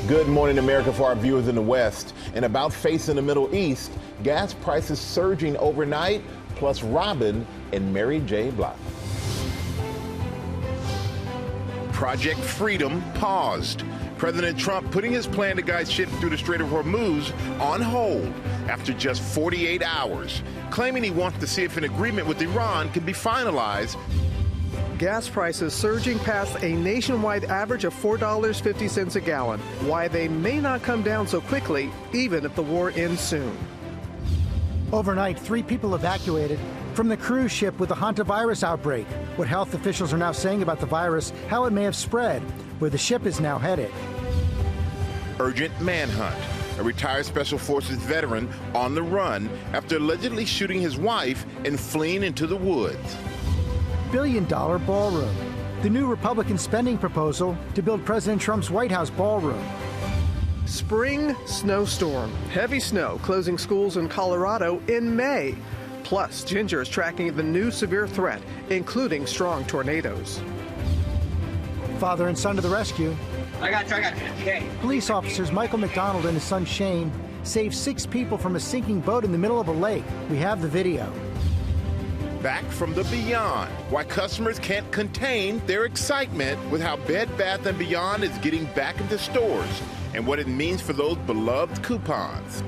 Good morning, America, for our viewers in the West. And about facing the Middle East, gas prices surging overnight, plus Robin and Mary J. Blige. Project Freedom paused. President Trump putting his plan to guide ships through the Strait of Hormuz on hold after just 48 hours, claiming he wants to see if an agreement with Iran can be finalized. Gas prices surging past a nationwide average of $4.50 a gallon. Why they may not come down so quickly, even if the war ends soon. Overnight, 3 people evacuated from the cruise ship with the hantavirus outbreak. What health officials are now saying about the virus, how it may have spread, where the ship is now headed. Urgent manhunt. A retired Special Forces veteran on the run after allegedly shooting his wife and fleeing into the woods. Billion-dollar ballroom. The new Republican spending proposal to build President Trump's White House ballroom. Spring snowstorm. Heavy snow closing schools in Colorado in May. Plus, Ginger is tracking the new severe threat, including strong tornadoes. Father and son to the rescue. I got you. Okay. Police officers Michael McDonald and his son Shane saved 6 people from a sinking boat in the middle of a lake. We have the video. Back from the Beyond, why customers can't contain their excitement with how Bed Bath & Beyond is getting back into stores and what it means for those beloved coupons.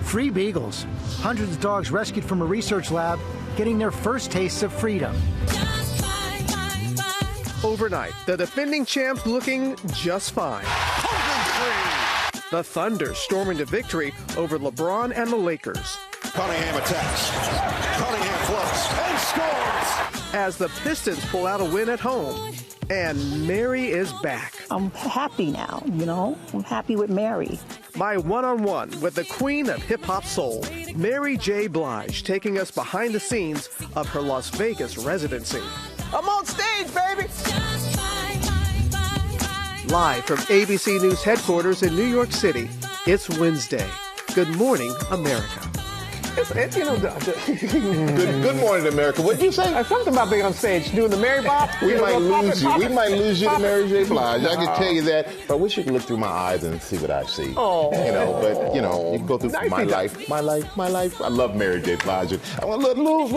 Free beagles. Hundreds of dogs rescued from a research lab getting their first tastes of freedom. Overnight, the defending champs looking just fine. The Thunder storming to victory over LeBron and the Lakers. Cunningham attacks. Cunningham floats and scores. As the Pistons pull out a win at home. And Mary is back. I'm happy now, I'm happy with Mary. My one-on-one with the queen of hip-hop soul, Mary J. Blige, taking us behind the scenes of her Las Vegas residency. I'm on stage, baby. Live from ABC News headquarters in New York City, it's Wednesday. Good morning, America. Good morning, America. What did you say? Something about being on stage doing the Mary Bob. We might lose you. We might lose you to Mary J. Blige. I can tell you that. But I wish you could look through my eyes and see what I see. Oh. But you can go through my life. I love Mary J. Blige. I'm a little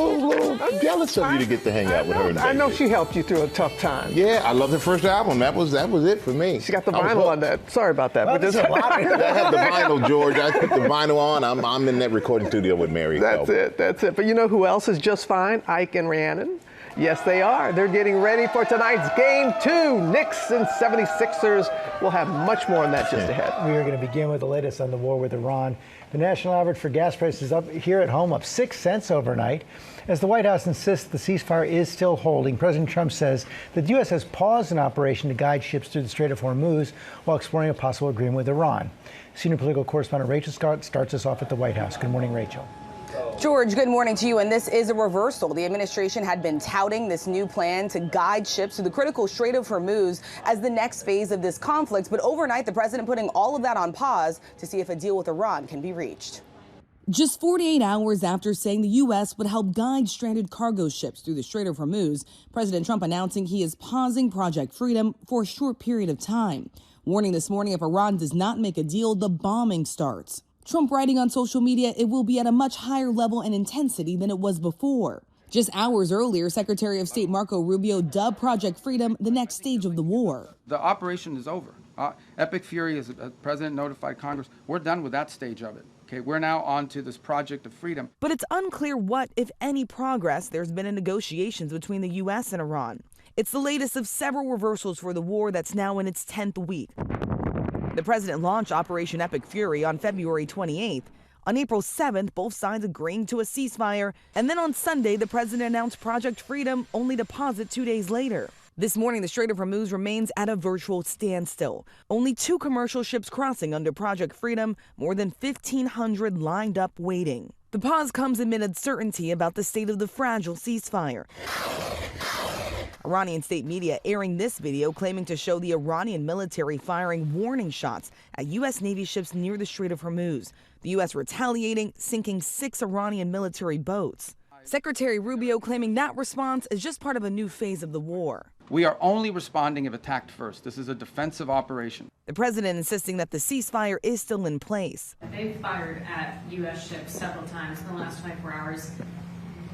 jealous of you to get to hang out with her. I know she helped you through a tough time. Yeah, I love her first album. That was it for me. She got the vinyl on that. Sorry about that. Well, I have the vinyl, George. I put the vinyl on. I'm in that recording studio with Mary. That's it. But you know who else is just fine? Ike and Rhiannon. Yes, they are. They're getting ready for tonight's Game 2. Knicks and 76ers. We'll have much more on that just ahead. We are going to begin with the latest on the war with Iran. The national average for gas prices up here at home up 6 cents overnight. As the White House insists the ceasefire is still holding, President Trump says that the U.S. has paused an operation to guide ships through the Strait of Hormuz while exploring a possible agreement with Iran. Senior political correspondent Rachel Scott starts us off at the White House. Good morning, Rachel. George, good morning to you. And this is a reversal. The administration had been touting this new plan to guide ships through the critical Strait of Hormuz as the next phase of this conflict. But overnight, the president putting all of that on pause to see if a deal with Iran can be reached. Just 48 hours after saying the U.S. would help guide stranded cargo ships through the Strait of Hormuz, President Trump announcing he is pausing Project Freedom for a short period of time, warning this morning if Iran does not make a deal, the bombing starts. Trump writing on social media it will be at a much higher level and intensity than it was before. Just hours earlier, Secretary of State Marco Rubio dubbed Project Freedom the next stage of the war. The operation is over. Epic Fury, as the president notified Congress, we're done with that stage of it. Okay, we're now on to this Project of Freedom. But it's unclear what, if any, progress there's been in negotiations between the U.S. and Iran. It's the latest of several reversals for the war that's now in its 10th week. The president launched Operation Epic Fury on February 28th. On April 7th, both sides agreeing to a ceasefire. And then on Sunday, the president announced Project Freedom, only to pause it 2 days later. This morning, the Strait of Hormuz remains at a virtual standstill. Only 2 commercial ships crossing under Project Freedom, more than 1,500 lined up waiting. The pause comes amid uncertainty about the state of the fragile ceasefire. Iranian state media airing this video claiming to show the Iranian military firing warning shots at U.S. Navy ships near the Strait of Hormuz. The U.S. retaliating, sinking 6 Iranian military boats. Secretary Rubio claiming that response is just part of a new phase of the war. We are only responding if attacked first. This is a defensive operation. The president insisting that the ceasefire is still in place. They've fired at U.S. ships several times in the last 24 hours.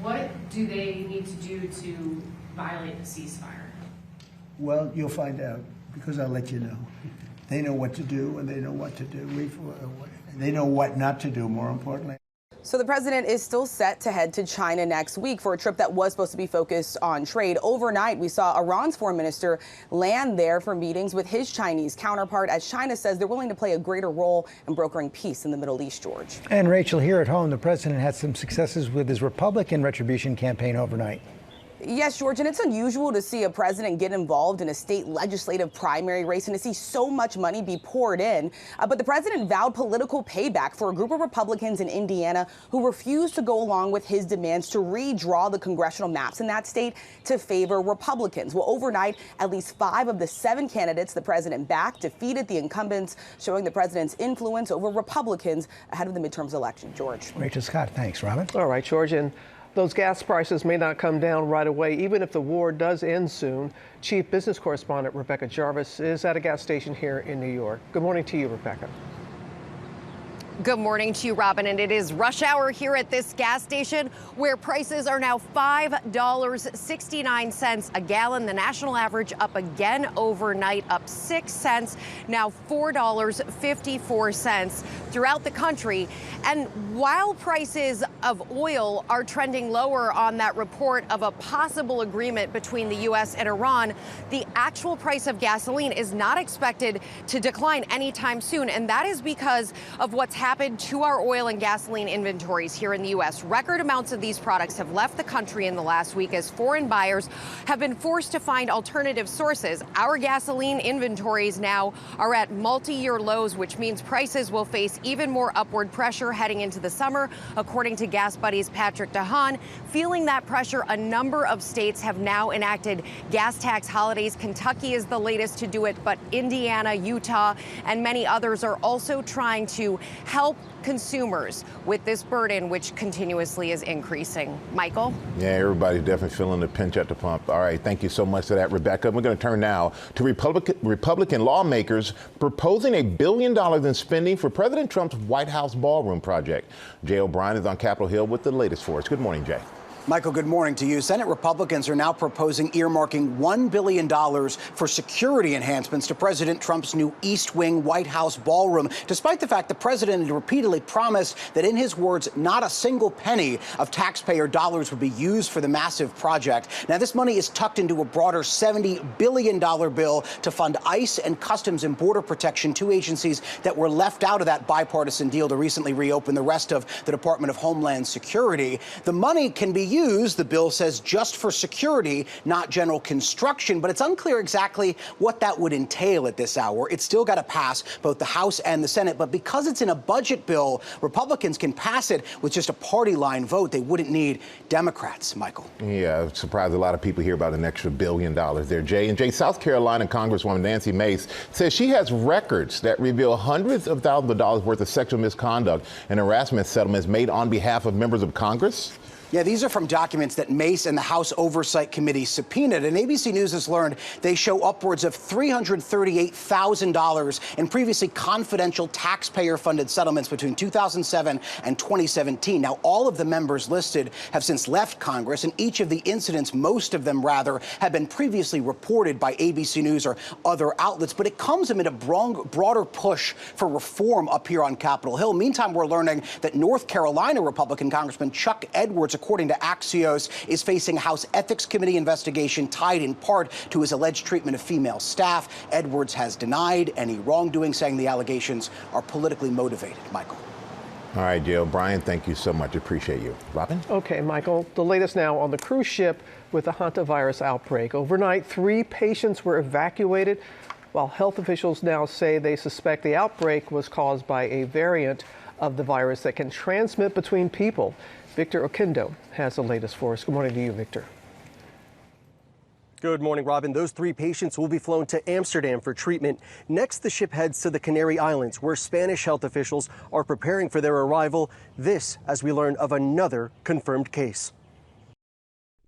What do they need to do to violate the ceasefire? Well, you'll find out, because I'll let you know. They know what to do, and they know what to do. They know what not to do, more importantly. So the president is still set to head to China next week for a trip that was supposed to be focused on trade. Overnight, we saw Iran's foreign minister land there for meetings with his Chinese counterpart, as China says they're willing to play a greater role in brokering peace in the Middle East, George. And Rachel, here at home, the president had some successes with his Republican retribution campaign overnight. Yes, George, and it's unusual to see a president get involved in a state legislative primary race and to see so much money be poured in. But the president vowed political payback for a group of Republicans in Indiana who refused to go along with his demands to redraw the congressional maps in that state to favor Republicans. Well, overnight, at least 5 of the 7 candidates the president backed defeated the incumbents, showing the president's influence over Republicans ahead of the midterms election. George. Rachel Scott, thanks. Robin? All right, George. And those gas prices may not come down right away, even if the war does end soon. Chief Business Correspondent Rebecca Jarvis is at a gas station here in New York. Good morning to you, Rebecca. Good morning to you, Robin. And it is rush hour here at this gas station where prices are now $5.69 a gallon. The national average up again overnight, up 6 cents, now $4.54 throughout the country. And while prices of oil are trending lower on that report of a possible agreement between the U.S. and Iran, the actual price of gasoline is not expected to decline anytime soon. And that is because of what's happened to our oil and gasoline inventories here in the U.S. Record amounts of these products have left the country in the last week as foreign buyers have been forced to find alternative sources. Our gasoline inventories now are at multi-year lows, which means prices will face even more upward pressure heading into the summer. According to Gas Buddy's Patrick DeHaan, feeling that pressure, a number of states have now enacted gas tax holidays. Kentucky is the latest to do it, but Indiana, Utah, and many others are also trying to help consumers with this burden, which continuously is increasing. Michael? Yeah, everybody's definitely feeling the pinch at the pump. All right, thank you so much for that, Rebecca. We're going to turn now to Republican lawmakers proposing $1 billion in spending for President Trump's White House ballroom project. Jay O'Brien is on Capitol Hill with the latest for us. Good morning, Jay. Michael, good morning to you. Senate Republicans are now proposing earmarking $1 billion for security enhancements to President Trump's new East Wing White House ballroom, despite the fact the president had repeatedly promised that, in his words, not a single penny of taxpayer dollars would be used for the massive project. Now, this money is tucked into a broader $70 billion bill to fund ICE and Customs and Border Protection, 2 agencies that were left out of that bipartisan deal to recently reopen the rest of the Department of Homeland Security. The money can be used, the bill says, just for security, not general construction, but it's unclear exactly what that would entail at this hour. It's still got to pass both the House and the Senate, but because it's in a budget bill, Republicans can pass it with just a party line vote. They wouldn't need Democrats, Michael. Yeah, surprised a lot of people hear about an extra $1 billion there, Jay. And Jay, South Carolina Congresswoman Nancy Mace says she has records that reveal hundreds of thousands of dollars worth of sexual misconduct and harassment settlements made on behalf of members of Congress. Yeah, these are from documents that Mace and the House Oversight Committee subpoenaed. And ABC News has learned they show upwards of $338,000 in previously confidential taxpayer-funded settlements between 2007 and 2017. Now, all of the members listed have since left Congress, and each of the incidents, most of them rather, have been previously reported by ABC News or other outlets. But it comes amid a broader push for reform up here on Capitol Hill. Meantime, we're learning that North Carolina Republican Congressman Chuck Edwards, according to Axios, is facing a House Ethics Committee investigation tied in part to his alleged treatment of female staff. Edwards has denied any wrongdoing, saying the allegations are politically motivated. Michael. All right, Jay O'Brien, thank you so much. Appreciate you. Robin? Okay, Michael, the latest now on the cruise ship with the hantavirus outbreak. Overnight, 3 patients were evacuated, while health officials now say they suspect the outbreak was caused by a variant of the virus that can transmit between people. Victor Oquendo has the latest for us. Good morning to you, Victor. Good morning, Robin. Those 3 patients will be flown to Amsterdam for treatment. Next, the ship heads to the Canary Islands, where Spanish health officials are preparing for their arrival. This, as we learn of another confirmed case.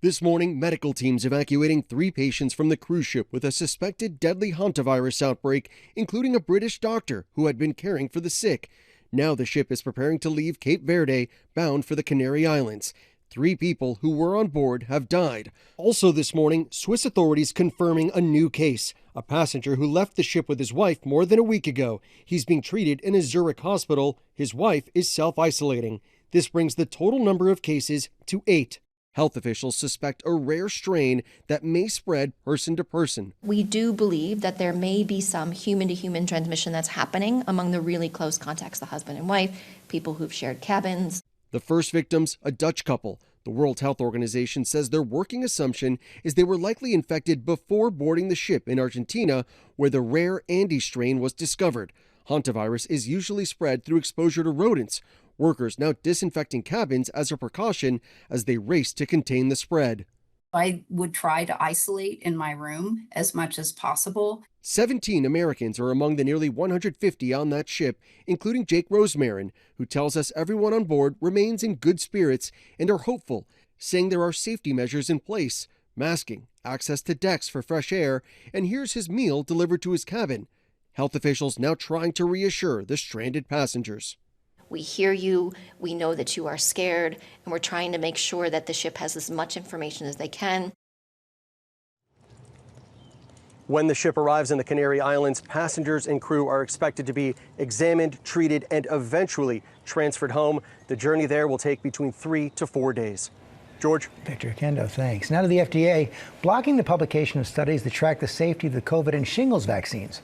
This morning, medical teams evacuating 3 patients from the cruise ship with a suspected deadly hantavirus outbreak, including a British doctor who had been caring for the sick. Now the ship is preparing to leave Cape Verde, bound for the Canary Islands. 3 people who were on board have died. Also this morning, Swiss authorities confirming a new case. A passenger who left the ship with his wife more than a week ago. He's being treated in a Zurich hospital. His wife is self-isolating. This brings the total number of cases to 8. Health officials suspect a rare strain that may spread person to person. We do believe that there may be some human-to-human transmission that's happening among the really close contacts, the husband and wife, people who've shared cabins. The first victims, a Dutch couple. The World Health Organization says their working assumption is they were likely infected before boarding the ship in Argentina, where the rare Andes strain was discovered. Hantavirus is usually spread through exposure to rodents. Workers now disinfecting cabins as a precaution as they race to contain the spread. I would try to isolate in my room as much as possible. 17 Americans are among the nearly 150 on that ship, including Jake Rosemarin, who tells us everyone on board remains in good spirits and are hopeful, saying there are safety measures in place, masking, access to decks for fresh air, and here's his meal delivered to his cabin. Health officials now trying to reassure the stranded passengers. We hear you, we know that you are scared, and we're trying to make sure that the ship has as much information as they can. When the ship arrives in the Canary Islands, passengers and crew are expected to be examined, treated, and eventually transferred home. The journey there will take between 3 to 4 days. George? Victor Kendo, thanks. Now to the FDA, blocking the publication of studies that track the safety of the COVID and shingles vaccines.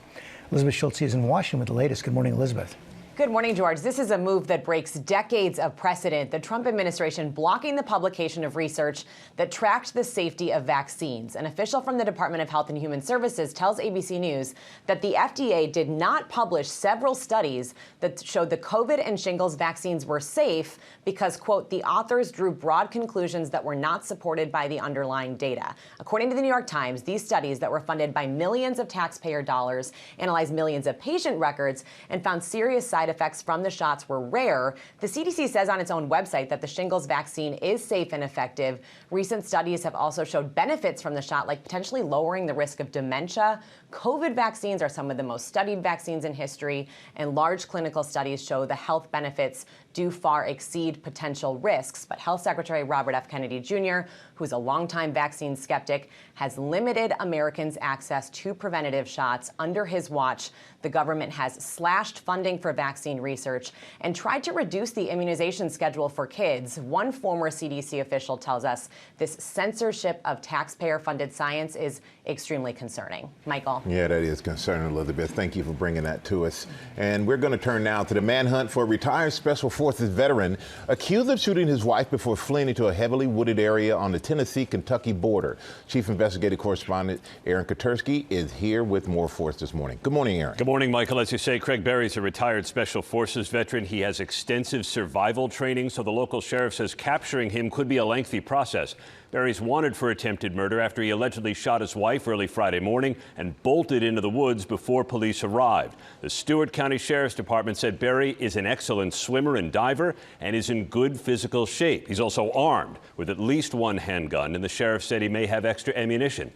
Elizabeth Schultz is in Washington with the latest. Good morning, Elizabeth. Good morning, George. This is a move that breaks decades of precedent. The Trump administration blocking the publication of research that tracked the safety of vaccines. An official from the Department of Health and Human Services tells ABC News that the FDA did not publish several studies that showed the COVID and shingles vaccines were safe because, quote, the authors drew broad conclusions that were not supported by the underlying data. According to the New York Times, these studies that were funded by millions of taxpayer dollars analyzed millions of patient records and found serious side effects from the shots were rare. The CDC says on its own website that the shingles vaccine is safe and effective. Recent studies have also showed benefits from the shot, like potentially lowering the risk of dementia. COVID vaccines are some of the most studied vaccines in history, and large clinical studies show the health benefits do far exceed potential risks. But Health Secretary Robert F. Kennedy Jr., who's a longtime vaccine skeptic, has limited Americans' access to preventative shots. Under his watch, the government has slashed funding for vaccine research and tried to reduce the immunization schedule for kids. One former CDC official tells us this censorship of taxpayer-funded science is extremely concerning. Michael. Yeah, that is concerning, Elizabeth. Thank you for bringing that to us. And we're going to turn now to the manhunt for a retired Special Forces veteran accused of shooting his wife before fleeing into a heavily wooded area on the Tennessee-Kentucky border. Chief Investigative Correspondent Aaron Katersky is here with more for us this morning. Good morning, Aaron. Good morning, Michael. As you say, Craig Berry's a retired Special Forces veteran. He has extensive survival training, so the local sheriff says capturing him could be a lengthy process. Berry's wanted for attempted murder after he allegedly shot his wife early Friday morning and bolted into the woods before police arrived. The Stewart County Sheriff's Department said Berry is an excellent swimmer and diver and is in good physical shape. He's also armed with at least one handgun, and the sheriff said he may have extra ammunition.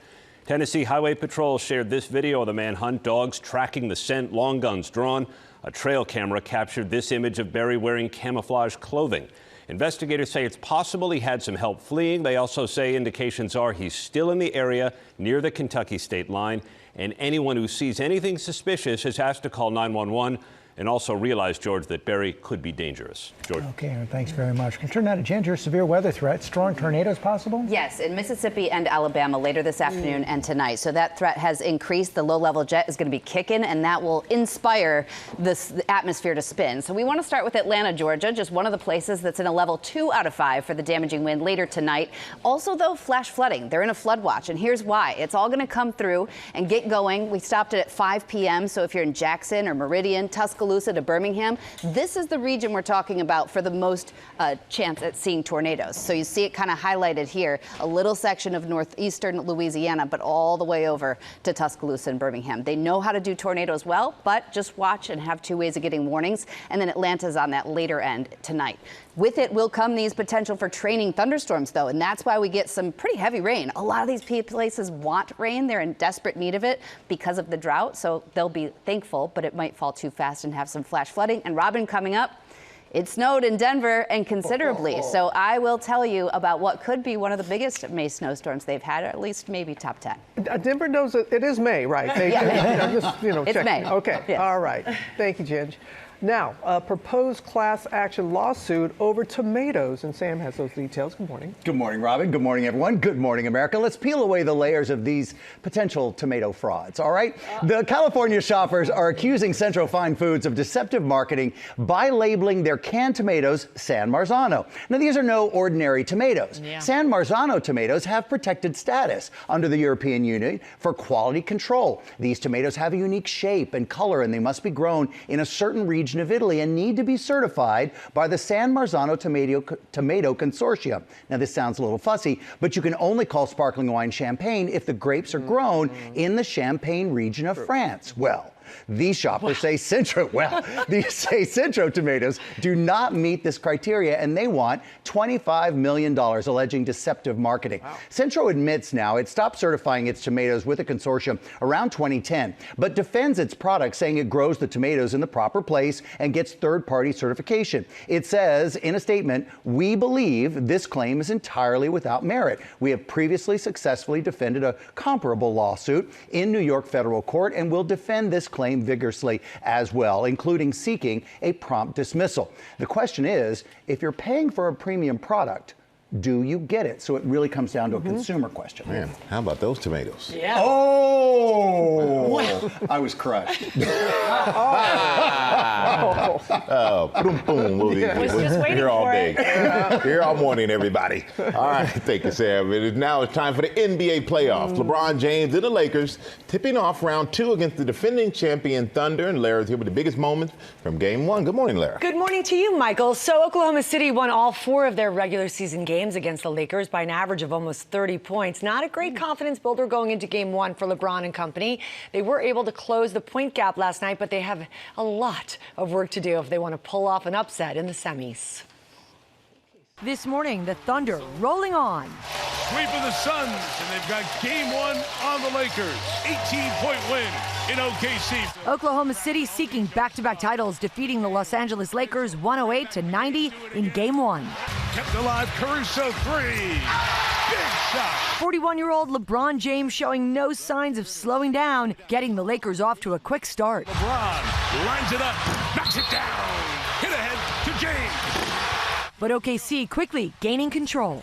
Tennessee Highway Patrol shared this video of the manhunt, dogs tracking the scent, long guns drawn. A trail camera captured this image of Berry wearing camouflage clothing. Investigators say it's possible he had some help fleeing. They also say indications are he's still in the area near the Kentucky state line, and anyone who sees anything suspicious is asked to call 911 and also realize, George, that Berry could be dangerous. George. Okay, Aaron, thanks very much. We'll turn now to Ginger. Severe weather threat, strong tornadoes possible? Yes, in Mississippi and Alabama later this afternoon and tonight. So that threat has increased. The low-level jet is going to be kicking, and that will inspire the atmosphere to spin. So we want to start with Atlanta, Georgia, just one of the places that's in a level 2 out of 5 for the damaging wind later tonight. Also, though, flash flooding. They're in a flood watch, and here's why. It's all going to come through and get going. We stopped it at 5 p.m., so if you're in Jackson or Meridian, Tuscaloosa, Tuscaloosa to Birmingham. This is the region we're talking about for the most chance at seeing tornadoes. So you see it kind of highlighted here, a little section of northeastern Louisiana, but all the way over to Tuscaloosa and Birmingham. They know how to do tornadoes well, but just watch and have two ways of getting warnings. And then Atlanta's on that later end tonight. With it will come these potential for training thunderstorms, though, and that's why we get some pretty heavy rain. A lot of these places want rain. They're in desperate need of it because of the drought, so they'll be thankful, but it might fall too fast and have some flash flooding. And Robin, coming up, it snowed in Denver and considerably. So I will tell you about what could be one of the biggest May snowstorms they've had, or at least maybe top 10. Denver knows it is May, right? It's May. Okay, yes. All right. Thank you, Ginge. Now, a proposed class action lawsuit over tomatoes, and Sam has those details. Good morning. Good morning, Robin. Good morning, everyone. Good morning, America. Let's peel away the layers of these potential tomato frauds, all right? The California shoppers are accusing Centro Fine Foods of deceptive marketing by labeling their canned tomatoes San Marzano. Now, these are no ordinary tomatoes. San Marzano tomatoes have protected status under the European Union for quality control. These tomatoes have a unique shape and color, and they must be grown in a certain region of Italy and need to be certified by the San Marzano Tomato Consortium. Now, this sounds a little fussy, but you can only call sparkling wine champagne if the grapes are grown in the Champagne region of France. Well, these shoppers say Centro tomatoes do not meet this criteria, and they want $25 million, alleging deceptive marketing. Centro admits now it stopped certifying its tomatoes with a consortium around 2010, but defends its product, saying it grows the tomatoes in the proper place and gets third-party certification. It says in a statement, "We believe this claim is entirely without merit. We have previously successfully defended a comparable lawsuit in New York federal court and will defend this claim vigorously as well, including seeking a prompt dismissal." The question is, if you're paying for a premium product, do you get it? So it really comes down to a consumer question. Man, how about those tomatoes? Yeah. Oh! I was crushed. Boom, boom. We'll be here all day. Here all morning, everybody. All right, thank you, Sam. Now it's time for the NBA playoffs. LeBron James and the Lakers tipping off round 2 against the defending champion Thunder. And Larry's here with the biggest moments from game 1. Good morning, Larry. Good morning to you, Michael. So Oklahoma City won all 4 of their regular season games against the Lakers by an average of almost 30 points. Not a great confidence builder going into game 1 for LeBron and company. They were able to close the point gap last night, but they have a lot of work to do if they want to pull off an upset in the semis. This morning, the Thunder rolling on. Sweep of the Suns, and they've got game 1 on the Lakers. 18-point win in OKC. Oklahoma City seeking back-to-back titles, defeating the Los Angeles Lakers 108-90 in game 1. Kept alive, Caruso 3. Big shot. 41-year-old LeBron James showing no signs of slowing down, getting the Lakers off to a quick start. LeBron lines it up, knocks it down. Hit ahead to James. But OKC quickly gaining control.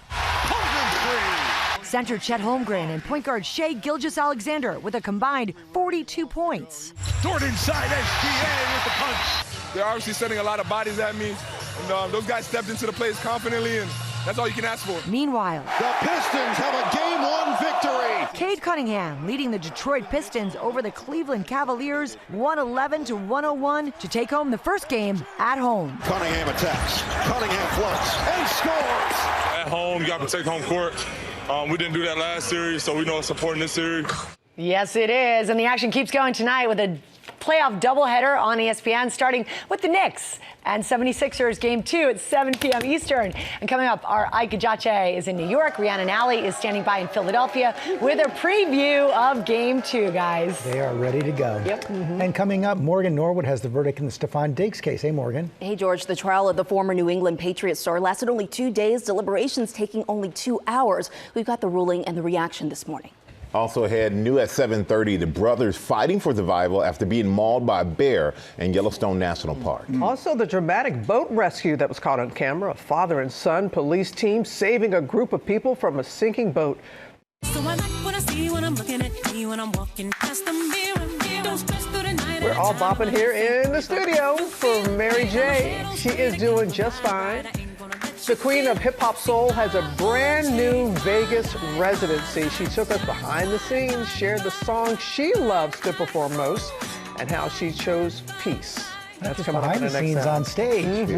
Center Chet Holmgren and point guard Shai Gilgeous-Alexander with a combined 42 points. Dort inside, SGA with the punch. They're obviously sending a lot of bodies at me. And those guys stepped into the place confidently, and that's all you can ask for. Meanwhile, the Pistons have a game 1 victory. Cade Cunningham leading the Detroit Pistons over the Cleveland Cavaliers 111-101 to take home the first game at home. Cunningham attacks. Cunningham floats and scores. At home, you got to take home court. We didn't do that last series, so we know it's important this series. Yes, it is. And the action keeps going tonight with a playoff doubleheader on ESPN, starting with the Knicks and 76ers game 2 at 7 p.m. Eastern. And coming up, our Ike Ejace is in New York. Rhiannon Alley is standing by in Philadelphia with a preview of game 2, guys. They are ready to go. Yep. And coming up, Morgan Norwood has the verdict in the Stephon Diggs case. Hey, Morgan. Hey, George. The trial of the former New England Patriots star lasted only 2 days, deliberations taking only 2 hours. We've got the ruling and the reaction this morning. Also ahead, new at 7:30, the brothers fighting for survival after being mauled by a bear in Yellowstone National Park. Also, the dramatic boat rescue that was caught on camera. A father and son police team saving a group of people from a sinking boat. So I like what I see when I'm looking at me when I'm walking past the mirror. Don't stress through the night. We're all bopping here in the studio for Mary J. She is doing just fine. The queen of hip-hop soul has a brand new Vegas residency. She took us behind the scenes, shared the song she loves to perform most, and how she chose peace. That's just coming up behind in the next scenes hour. on stage.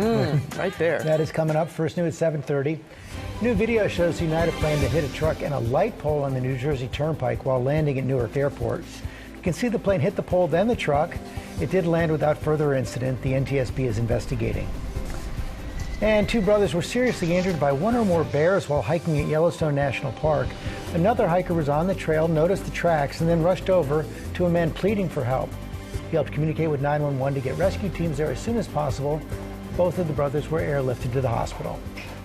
Right there. That is coming up. First new at 7:30. New video shows the United plane that hit a truck and a light pole on the New Jersey Turnpike while landing at Newark Airport. You can see the plane hit the pole, then the truck. It did land without further incident. The NTSB is investigating. And two brothers were seriously injured by one or more bears while hiking at Yellowstone National Park. Another hiker was on the trail, noticed the tracks, and then rushed over to a man pleading for help. He helped communicate with 911 to get rescue teams there as soon as possible. Both of the brothers were airlifted to the hospital.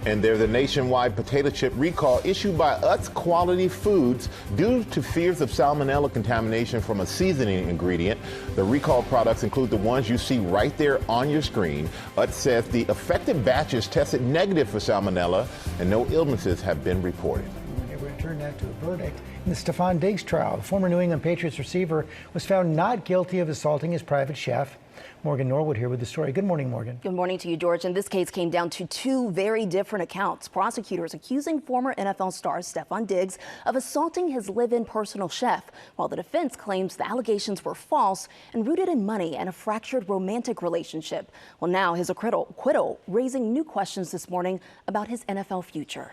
And they're the nationwide potato chip recall issued by Utz Quality Foods due to fears of salmonella contamination from a seasoning ingredient. The recall products include the ones you see right there on your screen. Utz says the affected batches tested negative for salmonella and no illnesses have been reported. We're going to turn that to a verdict. In the Stefan Diggs trial, the former New England Patriots receiver was found not guilty of assaulting his private chef. Morgan Norwood here with the story. Good morning, Morgan. Good morning to you, George. And this case came down to two very different accounts. Prosecutors accusing former NFL star Stefan Diggs of assaulting his live-in personal chef, while the defense claims the allegations were false and rooted in money and a fractured romantic relationship. Well, now his acquittal raising new questions this morning about his NFL future.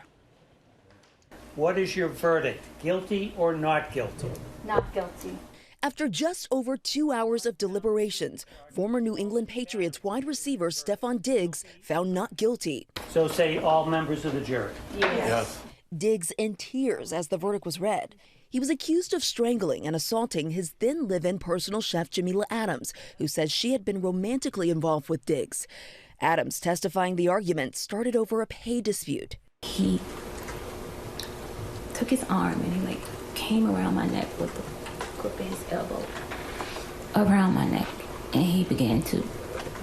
What is your verdict? Guilty or not guilty? Not guilty. After just over 2 hours of deliberations, former New England Patriots wide receiver Stefan Diggs found not guilty. So say all members of the jury. Yes. Diggs in tears as the verdict was read. He was accused of strangling and assaulting his then live-in personal chef Jamila Adams, who says she had been romantically involved with Diggs. Adams testifying the argument started over a pay dispute. He took his arm and he came around my neck with the grip of his elbow around my neck, and he began to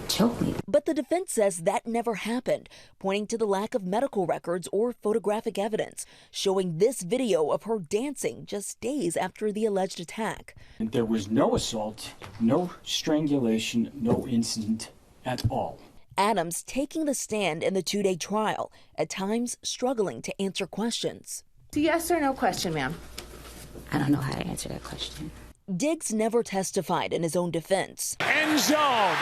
choke me. But the defense says that never happened, pointing to the lack of medical records or photographic evidence, showing this video of her dancing just days after the alleged attack. There was no assault, no strangulation, no incident at all. Adams taking the stand in the two-day trial, at times struggling to answer questions. It's a yes or no question, ma'am. I don't know how to answer that question. Diggs never testified in his own defense. End zone,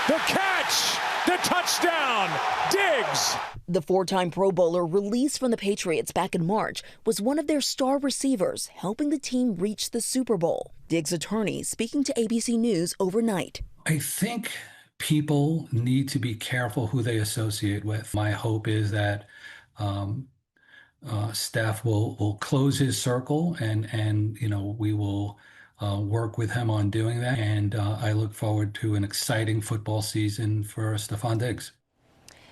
the catch, the touchdown, Diggs. The four-time Pro Bowler released from the Patriots back in March was one of their star receivers, helping the team reach the Super Bowl. Diggs' attorney speaking to ABC News overnight. I think people need to be careful who they associate with. My hope is that staff will close his circle and we will work with him on doing that. And I look forward to an exciting football season for Stefan Diggs.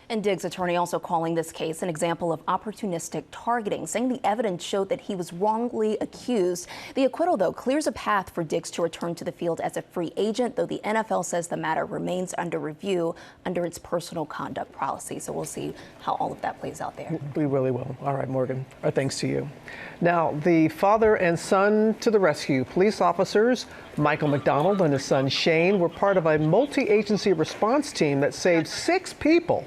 And Diggs' attorney also calling this case an example of opportunistic targeting, saying the evidence showed that he was wrongly accused. The acquittal, though, clears a path for Diggs to return to the field as a free agent, though the NFL says the matter remains under review under its personal conduct policy. So we'll see how all of that plays out there. We really will. All right, Morgan, our thanks to you. Now, the father and son to the rescue. Police officers Michael McDonald and his son Shane were part of a multi-agency response team that saved six people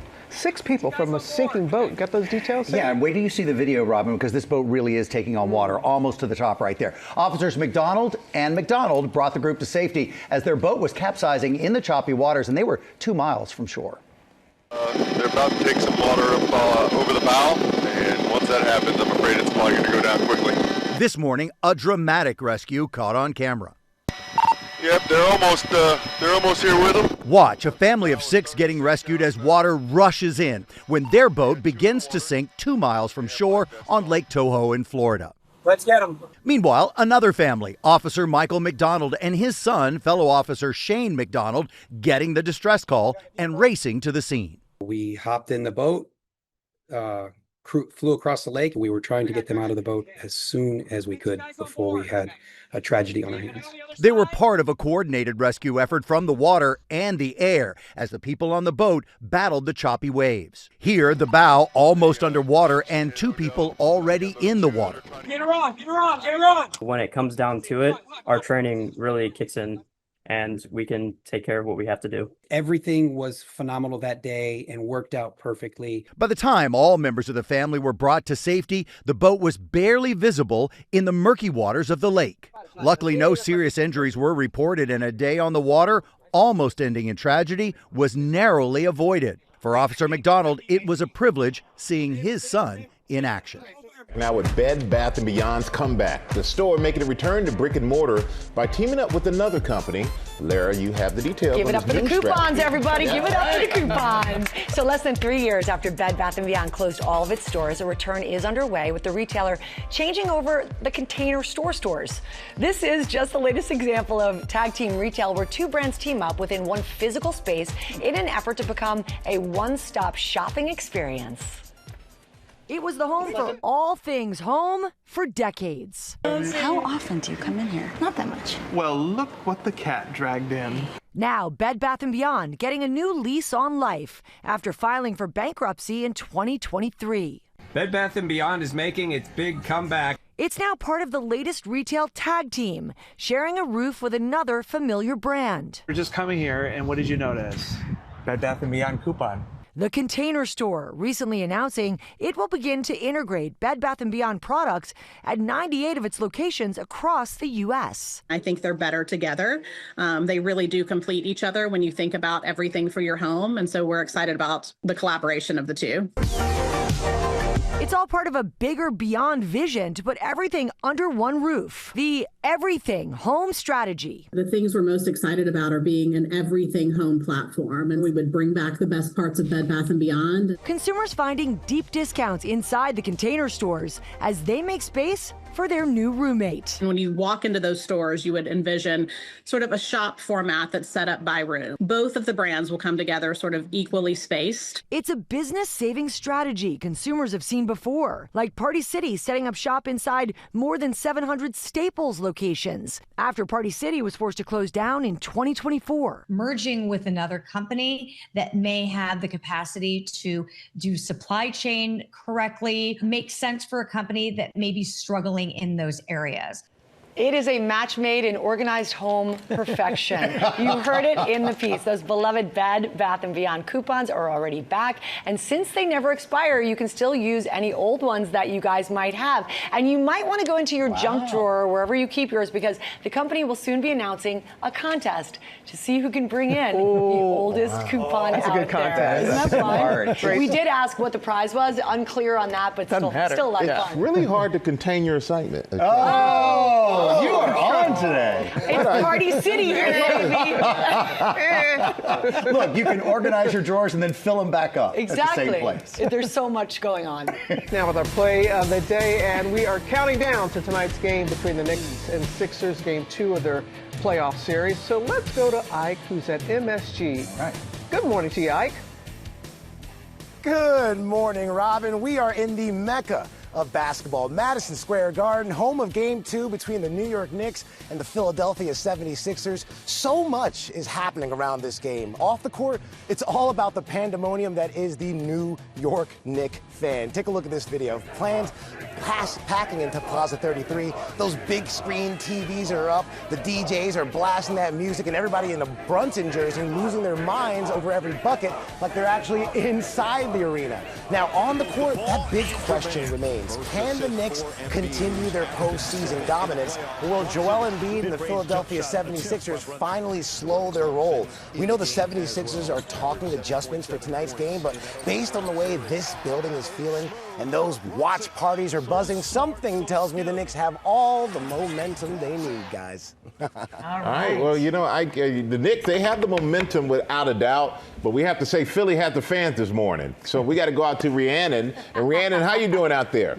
from a sinking boat. Got those details? Sam? Yeah, and wait till you see the video, Robin, because this boat really is taking on water, almost to the top right there. Officers McDonald and McDonald brought the group to safety as their boat was capsizing in the choppy waters, and they were 2 miles from shore. They're about to take some water up over the bow, and once that happens, I'm afraid it's probably going to go down quickly. This morning, a dramatic rescue caught on camera. Yep, they're almost here with them. Watch a family of 6 getting rescued as water rushes in when their boat begins to sink 2 miles from shore on Lake Toho in Florida. Let's get them. Meanwhile, another family, Officer Michael McDonald and his son, fellow officer Shane McDonald, getting the distress call and racing to the scene. We hopped in the boat, flew across the lake. We were trying to get them out of the boat as soon as we could before we had a tragedy on our hands. They were part of a coordinated rescue effort from the water and the air as the people on the boat battled the choppy waves. Here, the bow almost underwater and 2 people already in the water. Get her on, get her on, get her on. When it comes down to it, our training really kicks in and we can take care of what we have to do. Everything was phenomenal that day and worked out perfectly. By the time all members of the family were brought to safety, the boat was barely visible in the murky waters of the lake. Luckily, no serious injuries were reported, and a day on the water almost ending in tragedy was narrowly avoided. For Officer McDonald, it was a privilege seeing his son in action. Now with Bed Bath & Beyond's comeback, the store making a return to brick and mortar by teaming up with another company. Lara, you have the details. Give it up for the coupons, everybody. Yeah. Give it up for the coupons. So less than 3 years after Bed Bath & Beyond closed all of its stores, a return is underway with the retailer changing over the container stores. This is just the latest example of tag team retail where two brands team up within one physical space in an effort to become a one-stop shopping experience. It was the home for all things home for decades. How often do you come in here? Not that much. Well, look what the cat dragged in. Now, Bed Bath & Beyond getting a new lease on life after filing for bankruptcy in 2023. Bed Bath & Beyond is making its big comeback. It's now part of the latest retail tag team, sharing a roof with another familiar brand. We're just coming here, and what did you notice? Bed Bath & Beyond coupon. The Container Store recently announcing it will begin to integrate Bed Bath & Beyond products at 98 of its locations across the U.S. I think they're better together. They really do complete each other when you think about everything for your home. And so we're excited about the collaboration of the two. It's all part of a bigger Beyond vision to put everything under one roof. The Everything Home Strategy. The things we're most excited about are being an everything home platform, and we would bring back the best parts of Bed Bath & Beyond. Consumers finding deep discounts inside the Container Stores as they make space for their new roommate. When you walk into those stores, you would envision sort of a shop format that's set up by room. Both of the brands will come together sort of equally spaced. It's a business saving strategy consumers have seen before, like Party City setting up shop inside more than 700 Staples locations after Party City was forced to close down in 2024. Merging with another company that may have the capacity to do supply chain correctly makes sense for a company that may be struggling in those areas. It is a match made in organized home perfection. You heard it in the piece. Those beloved Bed Bath & Beyond coupons are already back. And since they never expire, you can still use any old ones that you guys might have. And you might want to go into your junk drawer or wherever you keep yours, because the company will soon be announcing a contest to see who can bring in the oldest coupon That's out a good contest. there. Isn't that fun? Great. We did ask what the prize was. Unclear on that, but still a lot of It's fun. really hard to contain your excitement. Oh, you are on today. It's Party City here, baby. Look, you can organize your drawers and then fill them back up Exactly. at the same place. There's so much going on. Now with our play of the day, and we are counting down to tonight's game between the Knicks and Sixers, game 2 of their playoff series. So let's go to Ike, who's at MSG. All right. Good morning to you, Ike. Good morning, Robin. We are in the Mecca of basketball, Madison Square Garden, home of Game 2 between the New York Knicks and the Philadelphia 76ers. So much is happening around this game. Off the court, it's all about the pandemonium that is the New York Knicks fan. Take a look at this video. Fans packing into Plaza 33. Those big screen TVs are up. The DJs are blasting that music, and everybody in a Brunson jersey losing their minds over every bucket like they're actually inside the arena. Now, on the court, that big question remains. Can the Knicks continue their postseason dominance, or will Joel Embiid and the Philadelphia 76ers finally slow their roll? We know the 76ers are talking adjustments for tonight's game, but based on the way this building is feeling and those watch parties are buzzing, something tells me the Knicks have all the momentum they need, guys. All right. Well, you know, the Knicks, they have the momentum without a doubt, but we have to say Philly had the fans this morning. So we got to go out to Rhiannon. And Rhiannon, how you doing out there?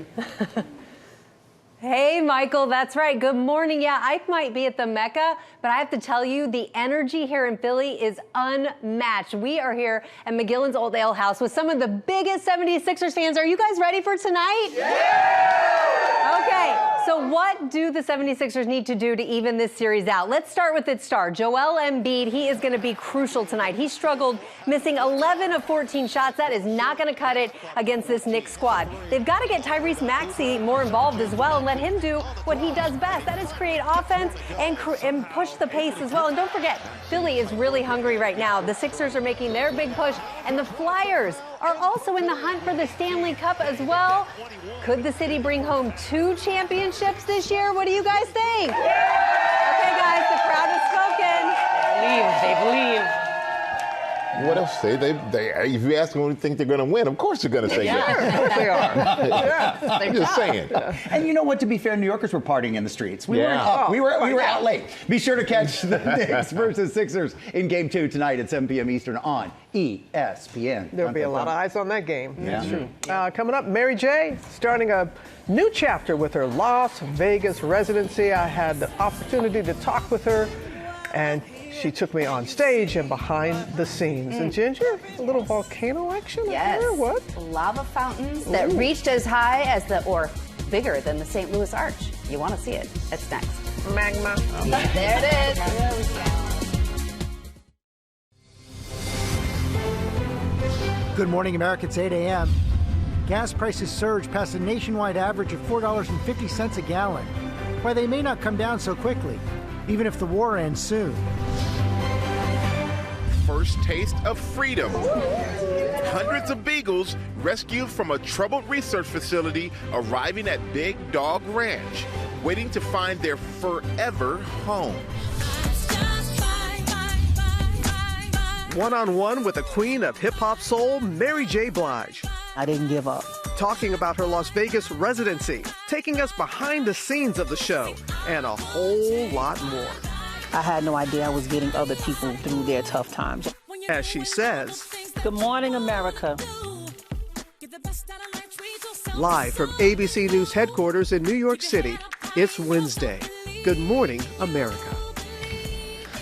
Hey, Michael, that's right. Good morning. Yeah, Ike might be at the Mecca, but I have to tell you, the energy here in Philly is unmatched. We are here at McGillen's Old Ale House with some of the biggest 76ers fans. Are you guys ready for tonight? Yeah! Okay, so what do the 76ers need to do to even this series out? Let's start with its star, Joel Embiid. He is going to be crucial tonight. He struggled, missing 11 of 14 shots. That is not going to cut it against this Knicks squad. They've got to get Tyrese Maxey more involved as well and let him do what he does best. That is create offense and push the pace as well. And don't forget, Philly is really hungry right now. The Sixers are making their big push, and the Flyers are also in the hunt for the Stanley Cup as well. Could the city bring home 2 championships this year? What do you guys think? Okay, guys, the crowd has spoken. They believe. What else? They if you ask them when they think they're going to win, of course they're going to say yes. Of course they are. Yeah. I'm just saying. And you know what? To be fair, New Yorkers were partying in the streets. We weren't up. We were out late. Be sure to catch the Knicks versus Sixers in Game 2 tonight at 7 p.m. Eastern on ESPN. There'll be a lot of eyes on that game. Yeah. That's true. Coming up, Mary J. starting a new chapter with her Las Vegas residency. I had the opportunity to talk with her, and she took me on stage and behind the scenes. And Ginger, a little volcano action? Yes. There, what? Lava fountains that reached as high as or bigger than the St. Louis Arch. You want to see it. It's next. Magma. There it is. Good morning, America. It's 8 a.m. Gas prices surged past a nationwide average of $4.50 a gallon. Why they may not come down so quickly, even if the war ends soon. First taste of freedom. Hundreds of beagles rescued from a troubled research facility arriving at Big Dog Ranch, waiting to find their forever home. One-on-one with the queen of hip-hop soul, Mary J. Blige. I didn't give up. Talking about her Las Vegas residency, taking us behind the scenes of the show, and a whole lot more. I had no idea I was getting other people through their tough times. As she says, Good morning, America. Live from ABC News headquarters in New York City, it's Wednesday. Good morning, America.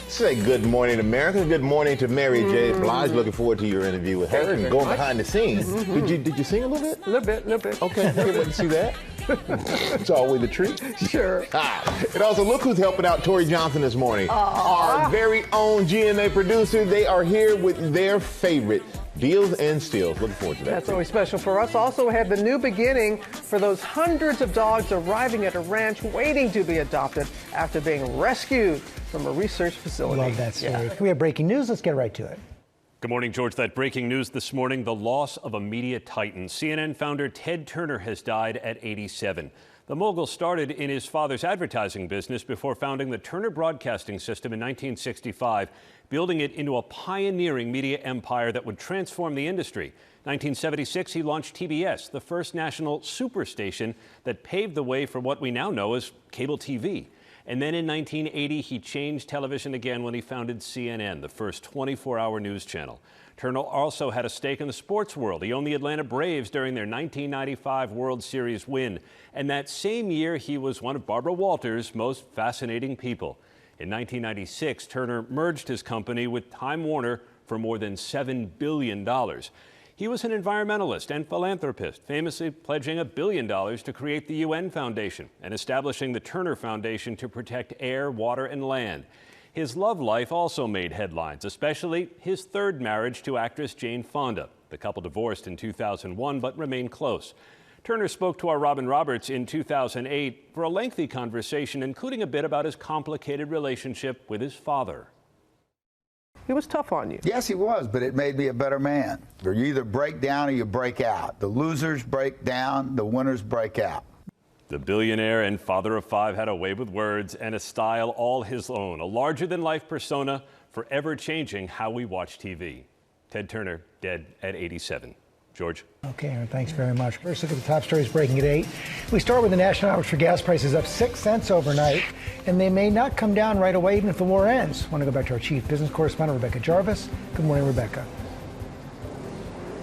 Say good morning, America. Good morning to Mary J. Blige. Looking forward to your interview with her and going behind the scenes. Did you sing a little bit? A little bit. Okay, can't wait to see that. It's always a treat. Sure. And also, look who's helping out Tori Johnson this morning. Our very own GMA producer. They are here with their favorite deals and steals. Looking forward to that. That's always special for us. Also had the new beginning for those hundreds of dogs arriving at a ranch waiting to be adopted after being rescued from a research facility. Love that story. We have breaking news. Let's get right to it. Good morning, George. That breaking news this morning, the loss of a media titan. CNN founder Ted Turner has died at 87. The mogul started in his father's advertising business before founding the Turner Broadcasting System in 1965, building it into a pioneering media empire that would transform the industry. 1976, he launched TBS, the first national superstation that paved the way for what we now know as cable TV. And then in 1980, he changed television again when he founded CNN, the first 24-hour news channel. Turner also had a stake in the sports world. He owned the Atlanta Braves during their 1995 World Series win. And that same year, he was one of Barbara Walters' most fascinating people. In 1996, Turner merged his company with Time Warner for more than $7 billion. He was an environmentalist and philanthropist, famously pledging $1 billion to create the UN Foundation and establishing the Turner Foundation to protect air, water, and land. His love life also made headlines, especially his third marriage to actress Jane Fonda. The couple divorced in 2001 but remained close. Turner spoke to our Robin Roberts in 2008 for a lengthy conversation, including a bit about his complicated relationship with his father. He was tough on you. Yes, he was, but it made me a better man. You either break down or you break out. The losers break down, the winners break out. The billionaire and father of five had a way with words and a style all his own, a larger-than-life persona forever changing how we watch TV. Ted Turner, dead at 87. George. Okay, Aaron, thanks very much. First look at the top stories breaking at 8. We start with the national average for gas prices up 6 cents overnight, and they may not come down right away even if the war ends. I want to go back to our chief business correspondent, Rebecca Jarvis. Good morning, Rebecca.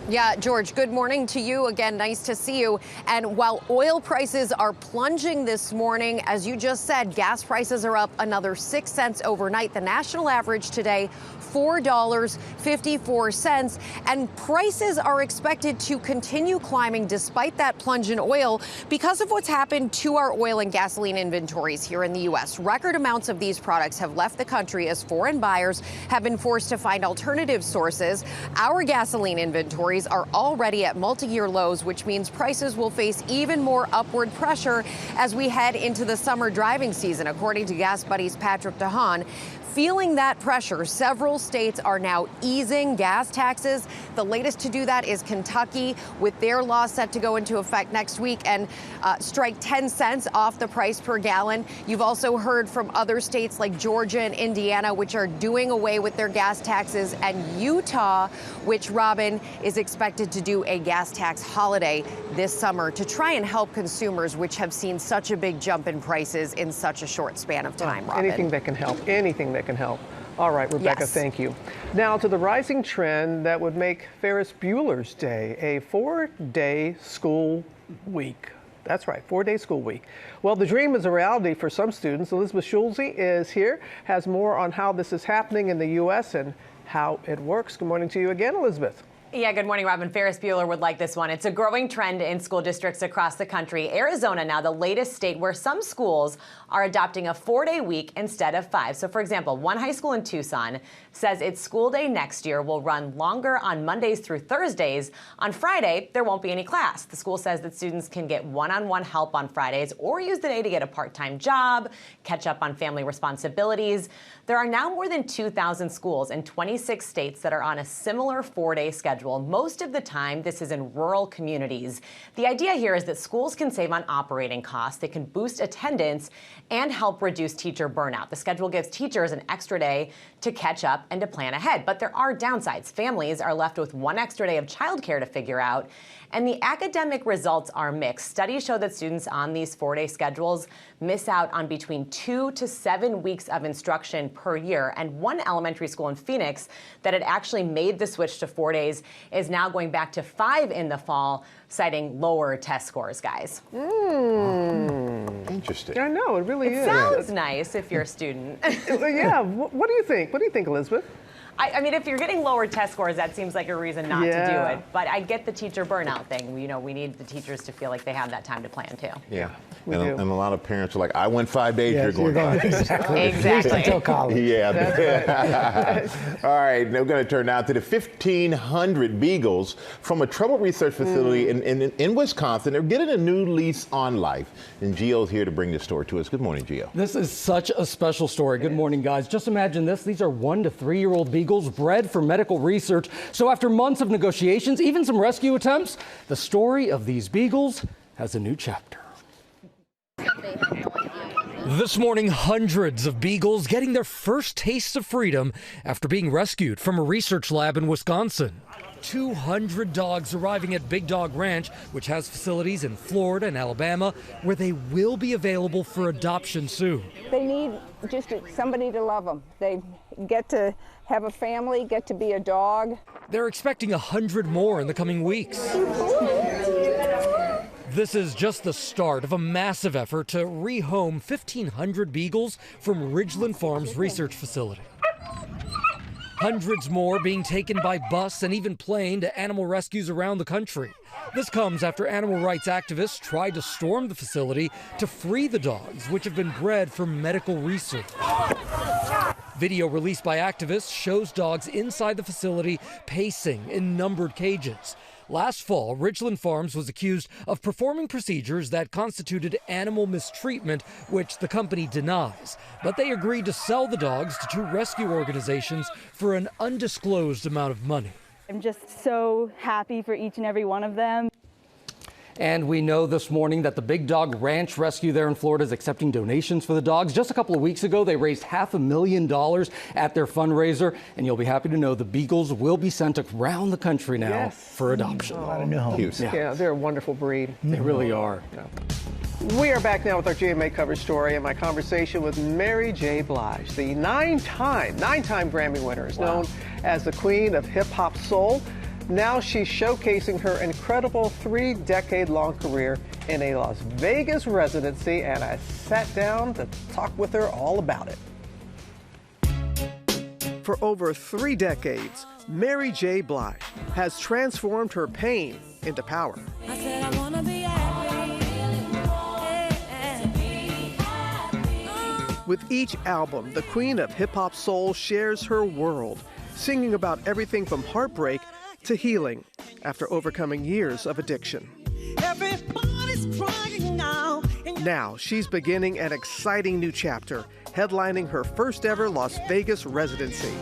Yeah, George, good morning to you again. Nice to see you. And while oil prices are plunging this morning, as you just said, gas prices are up another 6 cents overnight. The national average today, $4.54, and prices are expected to continue climbing despite that plunge in oil because of what's happened to our oil and gasoline inventories here in the U.S. Record amounts of these products have left the country as foreign buyers have been forced to find alternative sources. Our gasoline inventory inventories are already at multi-year lows, which means prices will face even more upward pressure as we head into the summer driving season, according to Gas Buddy's Patrick DeHaan. Feeling that pressure, several states are now easing gas taxes. The latest to do that is Kentucky, with their law set to go into effect next week and strike 10 cents off the price per gallon. You've also heard from other states like Georgia and Indiana, which are doing away with their gas taxes, and Utah, which, Robin, is expected to do a gas tax holiday this summer to try and help consumers, which have seen such a big jump in prices in such a short span of time, Robin. Anything that can help, anything that can help. All right, Rebecca, Yes. Thank you. Now to the rising trend that would make Ferris Bueller's Day a 4-day school week. That's right, 4-day school week. Well, the dream is a reality for some students. Elizabeth Schulze is here, has more on how this is happening in the U.S. and how it works. Good morning to you again, Elizabeth. Yeah, good morning, Robin. Ferris Bueller would like this one. It's a growing trend in school districts across the country. Arizona now the latest state where some schools are adopting a 4-day week instead of 5. So, for example, one high school in Tucson says its school day next year will run longer on Mondays through Thursdays. On Friday, there won't be any class. The school says that students can get one-on-one help on Fridays or use the day to get a part-time job, catch up on family responsibilities. There are now more than 2,000 schools in 26 states that are on a similar 4-day schedule. Most of the time, this is in rural communities. The idea here is that schools can save on operating costs, they can boost attendance, and help reduce teacher burnout. The schedule gives teachers an extra day to catch up and to plan ahead. But there are downsides. Families are left with one extra day of childcare to figure out, and the academic results are mixed. Studies show that students on these 4-day schedules miss out on between 2 to 7 weeks of instruction per year. And one elementary school in Phoenix that had actually made the switch to 4 days is now going back to 5 in the fall, citing lower test scores, guys. Interesting. I know, it really is. It sounds nice if you're a student. Yeah, what do you think? What do you think, Elizabeth? I mean, if you're getting lower test scores, that seems like a reason not to do Yeah. it. But I get the teacher burnout thing. You know, we need the teachers to feel like they have that time to plan too. Yeah. We And do. a lot of parents are like, I went 5 days, Yes, you're going you're 5 going- days. Exactly. Exactly. Until college. Yeah. All right, now we're going to turn now to the 1,500 beagles from a troubled research facility in Wisconsin. They're getting a new lease on life. And Gio's here to bring this story to us. Good morning, Gio. This is such a special story. Good morning, guys. Just imagine this. These are 1 to 3-year-old beagles bred for medical research. So after months of negotiations, even some rescue attempts, the story of these beagles has a new chapter. This morning, hundreds of beagles getting their first taste of freedom after being rescued from a research lab in Wisconsin. 200 dogs arriving at Big Dog Ranch, which has facilities in Florida and Alabama, where they will be available for adoption soon. They need just somebody to love them. They get to have a family, get to be a dog. They're expecting 100 more in the coming weeks. This is just the start of a massive effort to rehome 1,500 beagles from Ridgeland Farms Research Facility. Hundreds more being taken by bus and even plane to animal rescues around the country. This comes after animal rights activists tried to storm the facility to free the dogs, which have been bred for medical research. Video released by activists shows dogs inside the facility pacing in numbered cages. Last fall, Ridgeland Farms was accused of performing procedures that constituted animal mistreatment, which the company denies. But they agreed to sell the dogs to 2 rescue organizations for an undisclosed amount of money. I'm just so happy for each and every one of them. And we know this morning that the Big Dog Ranch Rescue there in Florida is accepting donations for the dogs. Just a couple of weeks ago, they raised $500,000 at their fundraiser. And you'll be happy to know the beagles will be sent around the country now for adoption. A lot of new homes. Yeah, they're a wonderful breed. They really are. We are back now with our GMA cover story and my conversation with Mary J. Blige, the nine-time Grammy winner, is known as the Queen of Hip Hop Soul. Now she's showcasing her incredible 3-decade-long career in a Las Vegas residency, and I sat down to talk with her all about it. For over 3 decades, Mary J. Blige has transformed her pain into power. I said I wanna be With each album, the Queen of Hip Hop Soul shares her world, singing about everything from heartbreak to healing. after overcoming years of addiction. Everybody's crying now. Now she's beginning an exciting new chapter, headlining her first ever Las Vegas residency.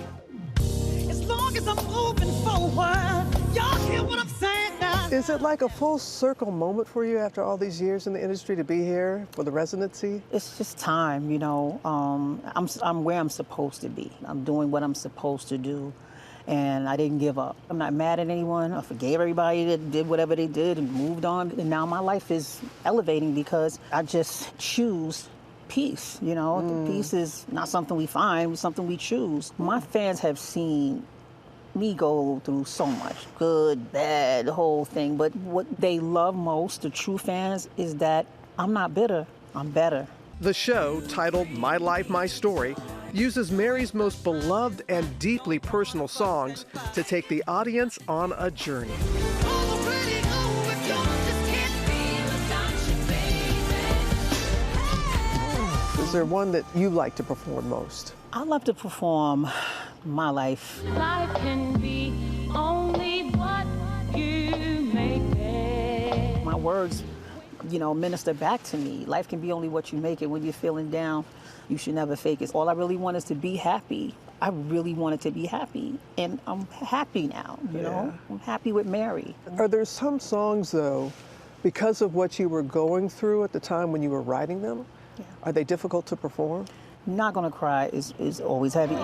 As long as I'm moving forward, y'all hear what I'm saying now? Is it like a full circle moment for you after all these years in the industry to be here for the residency? It's just time, you know. I'm where I'm supposed to be. I'm doing what I'm supposed to do, and I didn't give up. I'm not mad at anyone. I forgave everybody that did whatever they did and moved on. And now my life is elevating because I just choose peace, you know. Peace is not something we find, it's something we choose. My fans have seen me go through so much, good, bad, the whole thing. But what they love most, the true fans, is that I'm not bitter, I'm better. The show, titled My Life, My Story, uses Mary's most beloved and deeply personal songs to take the audience on a journey. Is there one that you like to perform most? I love to perform My Life. Life can be only what you make it. My words, you know, minister back to me. Life can be only what you make it. When you're feeling down, you should never fake it. All I really want is to be happy. I really wanted to be happy, and I'm happy now, you know? I'm happy with Mary. Are there some songs, though, because of what you were going through at the time when you were writing them, are they difficult to perform? Not Gonna Cry is always heavy.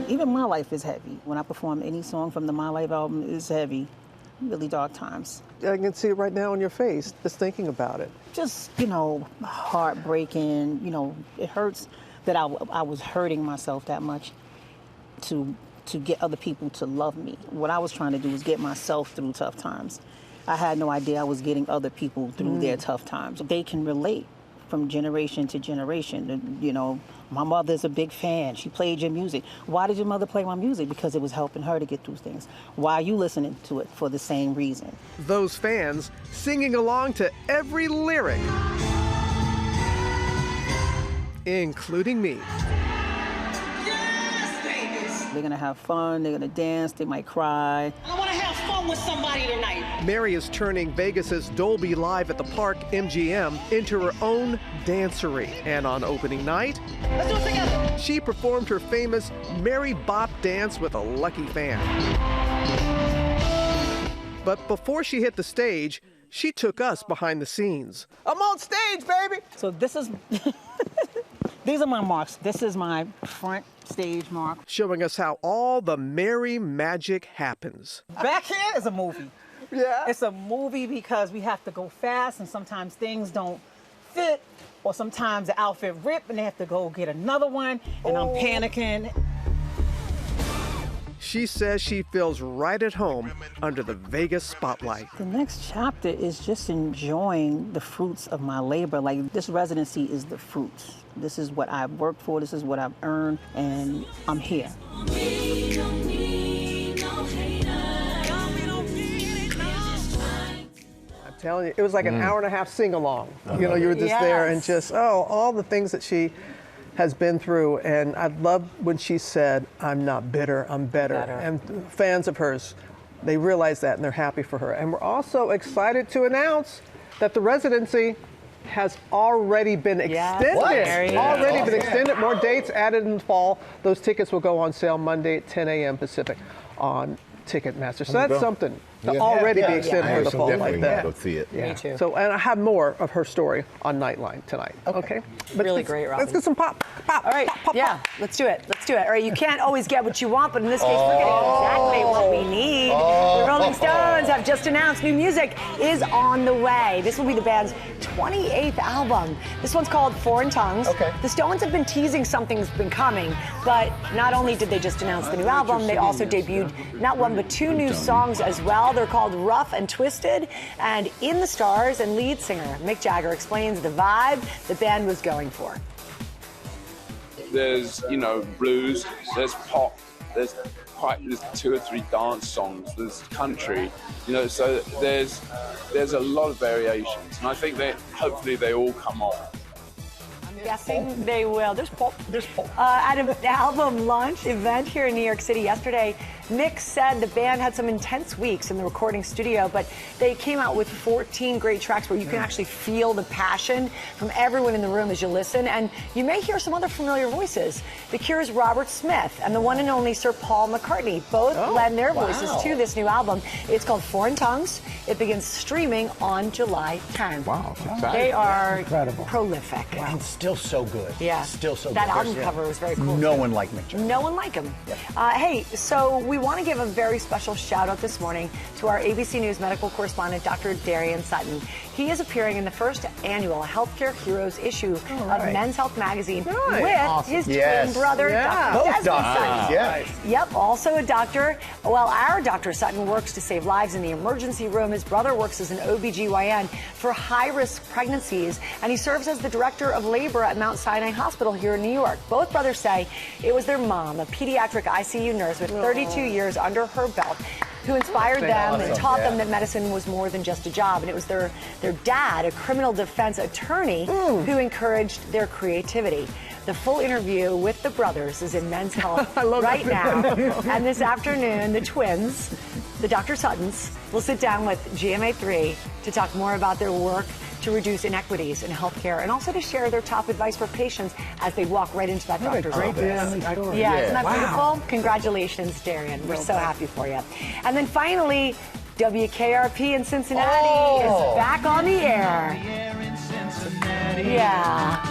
Even My Life is heavy. When I perform any song from the My Life album, it's heavy. Really dark times. I can see it right now on your face, just thinking about it. Just, you know, heartbreaking. You know, it hurts that I was hurting myself that much to get other people to love me. What I was trying to do was get myself through tough times. I had no idea I was getting other people through their tough times. They can relate from generation to generation. You know, my mother's a big fan. She played your music. Why did your mother play my music? Because it was helping her to get through things. Why are you listening to it? For the same reason. Those fans singing along to every lyric, including me. They're gonna have fun, they're gonna dance, they might cry. I wanna have fun with somebody tonight. Mary is turning Vegas's Dolby Live at the Park MGM into her own dancery. And on opening night, let's do it together. She performed her famous Mary Bop dance with a lucky fan. But before she hit the stage, she took us behind the scenes. I'm on stage, baby! So this is, these are my marks. This is my front stage mark. Showing us how all the Mary magic happens. Back here is a movie. Yeah. It's a movie because we have to go fast and sometimes things don't fit, or sometimes the outfit rip and they have to go get another one and I'm panicking. She says she feels right at home under the Vegas spotlight. The next chapter is just enjoying the fruits of my labor. Like, this residency is the fruits. This is what I've worked for, this is what I've earned, and I'm here. I'm telling you, it was like an hour and a half sing-along. You know, you were just there and just, all the things that she has been through. And I love when she said, I'm not bitter, I'm better. And fans of hers, they realize that and they're happy for her. And we're also excited to announce that the residency has already been extended. Already been extended. More dates added in the fall. Those tickets will go on sale Monday at 10 a.m. Pacific on Ticketmaster. So that's something to already be extended for the fall like that. Go see it. Me too. So, and I have more of her story on Nightline tonight. Okay. Really great, Robin. Let's get some pop. All right. Let's do it. Let's do it. All right. You can't always get what you want, but in this case, we're getting exactly what we need. The Rolling Stones have just announced new music is on the way. This will be the band's 28th album. This one's called Foreign Tongues. Okay. The Stones have been teasing something's been coming, but not only did they just announce the new album, they also debuted not one but two new songs as well. They're called Rough and Twisted, and In the Stars, and lead singer Mick Jagger explains the vibe the band was going for. There's, you know, blues, there's pop, there's two or three dance songs, there's country, you know, so there's a lot of variations, and I think that hopefully they all come off. guessing they will. There's Pulp. At an album launch event here in New York City yesterday, Mick said the band had some intense weeks in the recording studio, but they came out with 14 great tracks where you can actually feel the passion from everyone in the room as you listen, and you may hear some other familiar voices. The Cure's Robert Smith and the one and only Sir Paul McCartney both lend their voices to this new album. It's called Foreign Tongues. It begins streaming on July 10th. Wow, they are incredible, prolific, and still so good. Yeah, still so that good. album cover was very cool. No one like Mick Jagger. No one like him. Hey, so we want to give a very special shout out this morning to our ABC News medical correspondent, Dr. Darian Sutton. He is appearing in the first annual Healthcare Heroes issue of Men's Health magazine with his twin brother, Dr. Both Desmond doctors. Sutton. Yep, also a doctor. Well, our Dr. Sutton works to save lives in the emergency room. His brother works as an OBGYN for high-risk pregnancies, and he serves as the director of labor at Mount Sinai Hospital here in New York. Both brothers say it was their mom, a pediatric ICU nurse with 32 years under her belt, who inspired them and taught them that medicine was more than just a job. And it was their dad, a criminal defense attorney, who encouraged their creativity. The full interview with the brothers is in Men's Health right now. And this afternoon, the twins, the Dr. Suttons, will sit down with GMA3 to talk more about their work to reduce inequities in healthcare and also to share their top advice for patients as they walk right into that doctor's office. Isn't that beautiful? Congratulations, Darian. We're so happy for you. And then finally, WKRP in Cincinnati is back on the air. Yeah.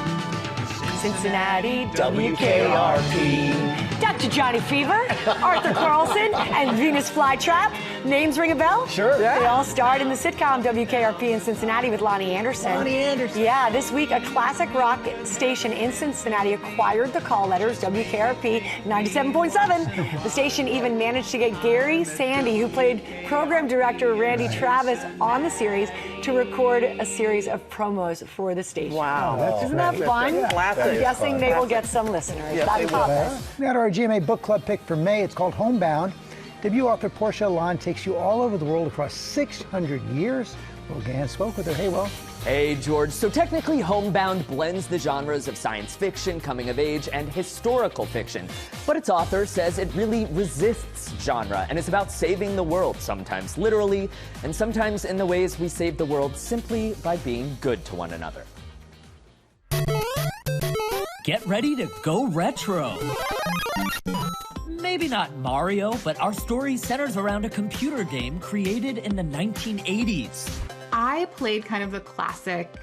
Cincinnati, WKRP. Dr. Johnny Fever, Arthur Carlson, and Venus Flytrap. Names ring a bell? Sure. They all starred in the sitcom WKRP in Cincinnati with Lonnie Anderson. Yeah, this week a classic rock station in Cincinnati acquired the call letters WKRP 97.7. The station even managed to get Gary Sandy, who played program director Randy Travis on the series, to record a series of promos for the station. Wow. Isn't that fun? I'm guessing they will get some listeners. We had our GMA book club pick for May. It's called Homebound. Debut author Portia Elan takes you all over the world across 600 years. Will Gann spoke with her. Hey, Will. Hey, George. So technically, Homebound blends the genres of science fiction, coming of age, and historical fiction. But its author says it really resists genre and is about saving the world, sometimes literally, and sometimes in the ways we save the world simply by being good to one another. Get ready to go retro. Maybe not Mario, but our story centers around a computer game created in the 1980s. I played kind of the classic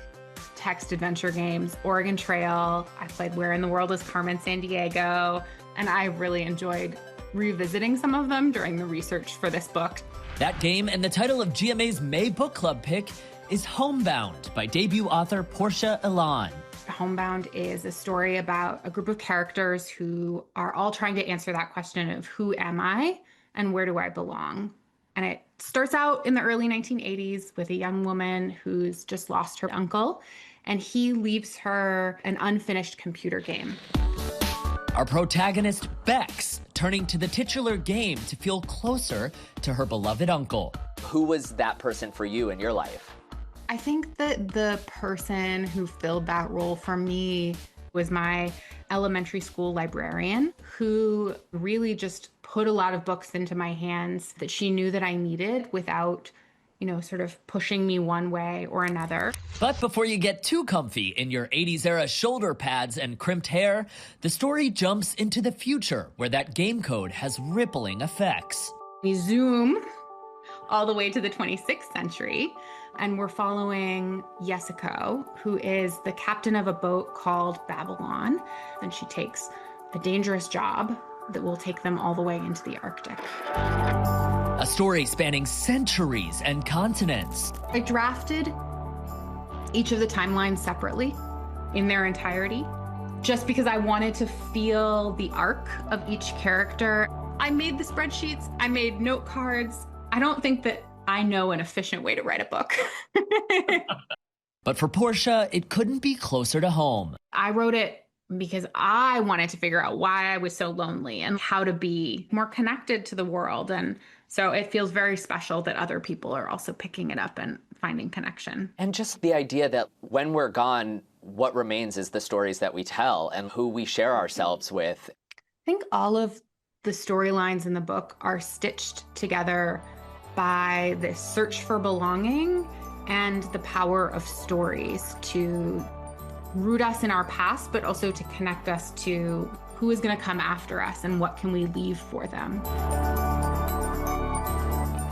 text adventure games, Oregon Trail. I played Where in the World is Carmen Sandiego, and I really enjoyed revisiting some of them during the research for this book. That game and the title of GMA's May Book Club pick is Homebound by debut author Portia Elan. Homebound is a story about a group of characters who are all trying to answer that question of who am I and where do I belong? And it starts out in the early 1980s with a young woman who's just lost her uncle, and he leaves her an unfinished computer game. Our protagonist, Bex, turning to the titular game to feel closer to her beloved uncle. Who was that person for you in your life? I think that the person who filled that role for me was my elementary school librarian, who really just put a lot of books into my hands that she knew that I needed without, sort of pushing me one way or another. But before you get too comfy in your 80s era shoulder pads and crimped hair, the story jumps into the future where that game code has rippling effects. We zoom all the way to the 26th century, and we're following Yesiko, who is the captain of a boat called Babylon, and she takes a dangerous job that will take them all the way into the Arctic. A story spanning centuries and continents. I drafted each of the timelines separately in their entirety, just because I wanted to feel the arc of each character. I made the spreadsheets, I made note cards. I don't think that I know an efficient way to write a book. But for Portia, it couldn't be closer to home. I wrote it because I wanted to figure out why I was so lonely and how to be more connected to the world. And so it feels very special that other people are also picking it up and finding connection. And just the idea that when we're gone, what remains is the stories that we tell and who we share ourselves with. I think all of the storylines in the book are stitched together by this search for belonging and the power of stories to root us in our past, but also to connect us to who is going to come after us and what can we leave for them.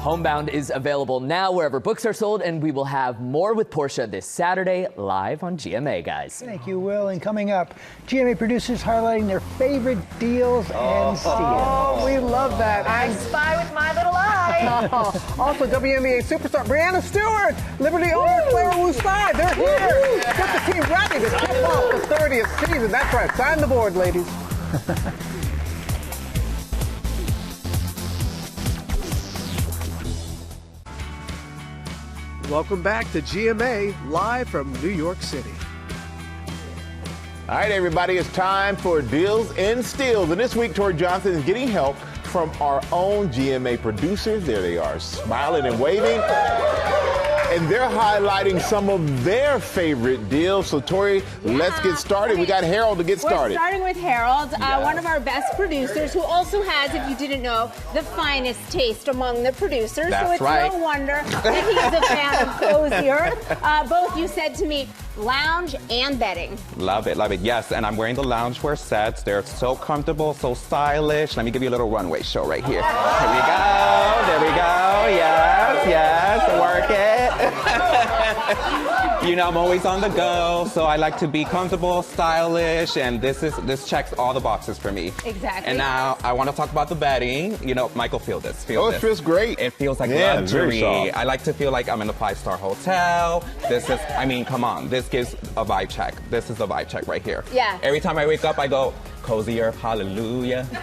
Homebound is available now wherever books are sold, and we will have more with Portia this Saturday live on GMA, guys. Thank you, Will. And coming up, GMA producers highlighting their favorite deals and steals. Oh, we love that. I spy with my little eye. Also, WNBA superstar Brianna Stewart, Liberty owner Clara Wusai, they're here. Get the team ready to kick off the 30th season. That's right. Sign the board, ladies. Welcome back to GMA, live from New York City. All right, everybody, it's time for Deals and Steals. And this week, Tori Johnson is getting help from our own GMA producers. There they are, smiling and waving. And they're highlighting some of their favorite deals. So, Tori, let's get started. We got Harold to get started. We're starting with Harold, one of our best producers, who also has, if you didn't know, the finest taste among the producers. That's so it's right. no wonder that he's a fan of Cozier. Both, you said to me, lounge and bedding. Love it, love it. Yes, and I'm wearing the loungewear sets. They're so comfortable, so stylish. Let me give you a little runway show right here. Here we go. There we go. Yes, yes. Work it. You know, I'm always on the go, so I like to be comfortable, stylish, and this checks all the boxes for me. Exactly. And now I want to talk about the bedding. You know, Michael, feel this. Feel this. It feels great. It feels like it's very luxury. soft. I like to feel like I'm in a 5-star hotel. This is, I mean, come on. This gives a vibe check. This is a vibe check right here. Yeah. Every time I wake up, I go, Cozier, hallelujah. So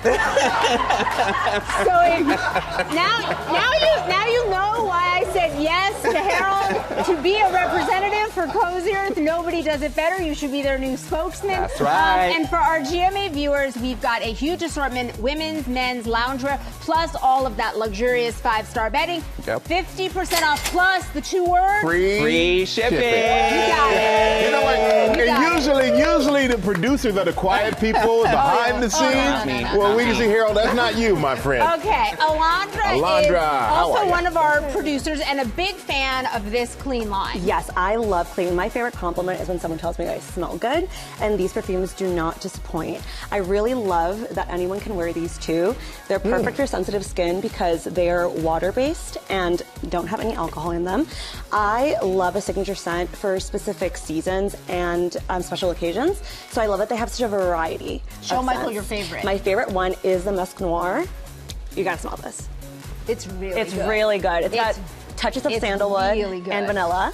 now you know why I said yes to Harold to be a representative for Cozier. Nobody does it better. You should be their new spokesman. That's right. And for our GMA viewers, we've got a huge assortment: women's, men's, loungewear, plus all of that luxurious 5-star bedding. Yep. 50% off plus the 2 words. Free shipping. You got it. You know what? You got And usually the producers are the quiet people behind the scenes. Well, we can see, Harold, that's not you, my friend. Okay, Alondra is how also are ya? one of our producers and a big fan of this clean line. Yes, I love clean. My favorite compliment is when someone tells me that I smell good, and these perfumes do not disappoint. I really love that anyone can wear these too. They're perfect for sensitive skin because they're water-based and don't have any alcohol in them. I love a signature scent for specific seasons and special occasions, so I love that they have such a variety. Show of Michael scents. your favorite. My favorite one is the Musk Noir. You gotta smell this. It's really It's good. really good. It's got touches of sandalwood really good. and vanilla.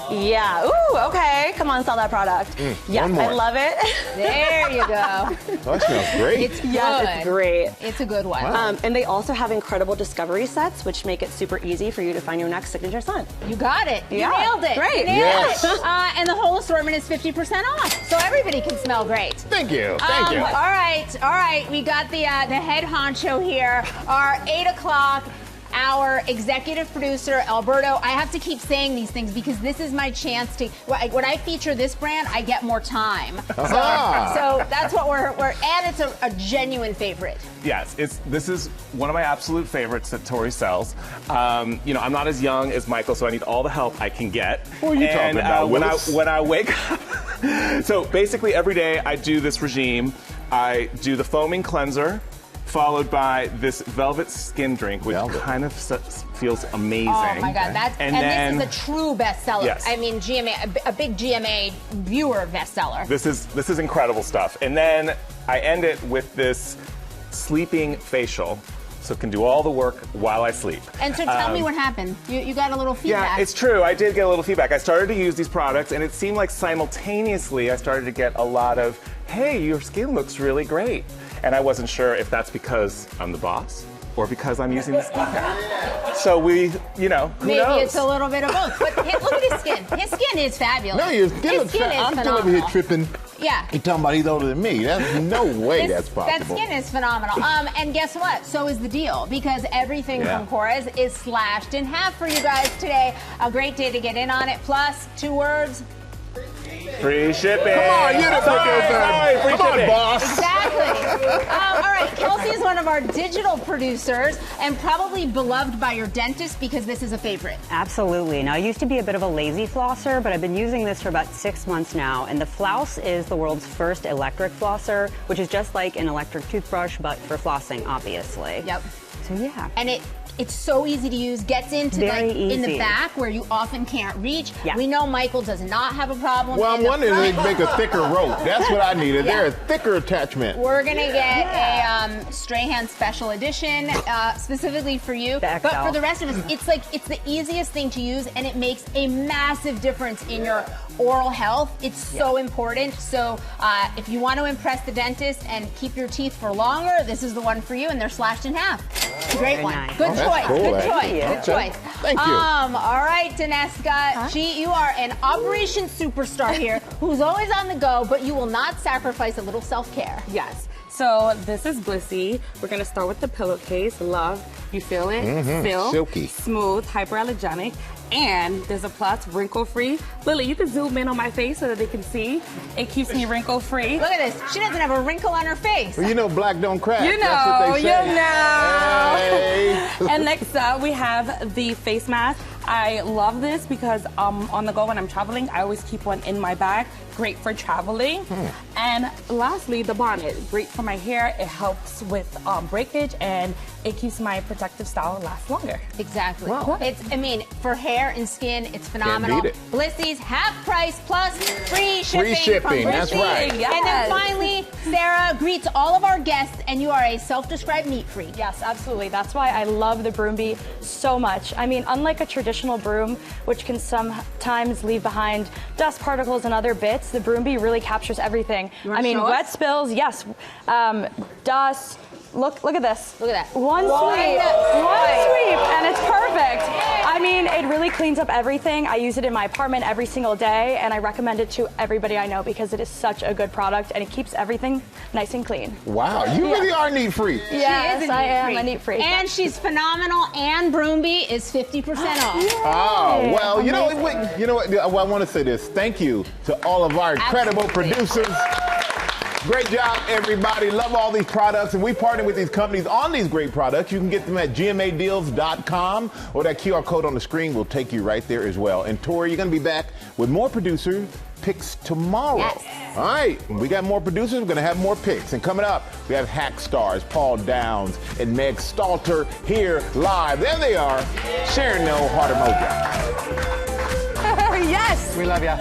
Yeah. Ooh, okay. Come on, sell that product. Yeah, one more. I love it. There you go. Oh, that smells great. It's good. Yes, it's great. It's a good one. Wow. And they also have incredible discovery sets, which make it super easy for you to find your next signature scent. You got it. You Yeah, nailed it. great. You nailed Yes. it. And the whole assortment is 50% off, so everybody can smell great. Thank you. Thank you. All right. We got the head honcho here. Our 8 o'clock. Our executive producer, Alberto. I have to keep saying these things because this is my chance to, when I feature this brand, I get more time. So that's what we're and it's a genuine favorite. Yes, this is one of my absolute favorites that Tori sells. You know, I'm not as young as Michael, so I need all the help I can get. What are you talking about, when I wake up, so basically every day I do this regime. I do the foaming cleanser, followed by this velvet skin drink, which kind of feels amazing. Oh my God, then, this is a true bestseller. Yes. I mean, GMA, a big GMA viewer bestseller. This is incredible stuff. And then I end it with this sleeping facial, so it can do all the work while I sleep. And so tell me what happened. You got a little feedback. Yeah, it's true. I did get a little feedback. I started to use these products, and it seemed like simultaneously I started to get a lot of, hey, your skin looks really great. And I wasn't sure if that's because I'm the boss or because I'm using the skincare. So who Maybe knows? it's a little bit of both. But look at his skin. His skin is fabulous. No, your skin looks is I'm still over here phenomenal. tripping. Yeah. You're talking about he's older than me. That's no way that's possible. That skin is phenomenal. And guess what? So is the deal, because everything from Korres is slashed in half for you guys today. A great day to get in on it. Plus, 2 words. Free shipping. Come on, you didn't put this in. Free Come on, shipping. boss. Exactly. All right, Kelsey is one of our digital producers and probably beloved by your dentist because this is a favorite. Absolutely. Now, I used to be a bit of a lazy flosser, but I've been using this for about 6 months now. And the Flouse is the world's first electric flosser, which is just like an electric toothbrush, but for flossing, obviously. Yep. So, yeah. And it's so easy to use, gets into Very in the easy. back where you often can't reach. Yeah. We know Michael does not have a problem. Well, in I'm the wondering if they front. can make a thicker rope. That's what I needed. Yeah. There, a thicker attachment. We're gonna get a Strahan special edition specifically for you. But for the rest of us, it's the easiest thing to use, and it makes a massive difference in your oral health. It's so important. So if you want to impress the dentist and keep your teeth for longer, this is the one for you, and they're slashed in half. It's a great Very one. nice. Good Oh, that's choice. cool, Good actually. choice. Good Okay. choice. Thank you. All right, Daneska, you are an operation superstar here who's always on the go, but you will not sacrifice a little self-care. Yes. So this is Blissy. We're gonna start with the pillowcase. Love, you feel it? Silk, Silky. smooth, hyperallergenic, and there's a plus, wrinkle-free. Lily, you can zoom in on my face so that they can see. It keeps me wrinkle-free. Look at this. She doesn't have a wrinkle on her face. Well, you know black don't crack. You know, That's what they say. Hey. And next up, we have the face mask. I love this because on the go when I'm traveling, I always keep one in my bag. Great for traveling. And lastly, the bonnet. Great for my hair. It helps with breakage and it keeps my protective style last longer. Exactly. Wow. I mean, for hair and skin, it's phenomenal. beat it. Blissy's half price plus free shipping. shipping, from that's Blissy. right. And then finally, Sarah greets all of our guests, and you are a self-described neat freak. Yes, absolutely. That's why I love the Broom Bee so much. I mean, unlike a traditional broom, which can sometimes leave behind dust particles and other bits, the Broom Bee really captures everything. I mean, wet spills, yes, dust. Look at this. Look at that. One sweep, and it's perfect. I mean, it really cleans up everything. I use it in my apartment every single day, and I recommend it to everybody I know because it is such a good product, and it keeps evering nice and clean. Wow, you really are a neat freak. Yes, I am a neat freak. And she's phenomenal, and Broom Bee is 50% off. Oh, well, you know what? I want to say this. Thank you to all of our incredible producers. Great job, everybody. Love all these products, and we partner with these companies on these great products. You can get them at gmadeals.com, or that QR code on the screen will take you right there as well. And Tori, you're going to be back with more producer picks tomorrow. Yes. All right, we got more producers. We're going to have more picks. And coming up, we have Hack stars Paul Downs and Meg Stalter here live. There they are, sharing no heart emoji. Yes! We love ya.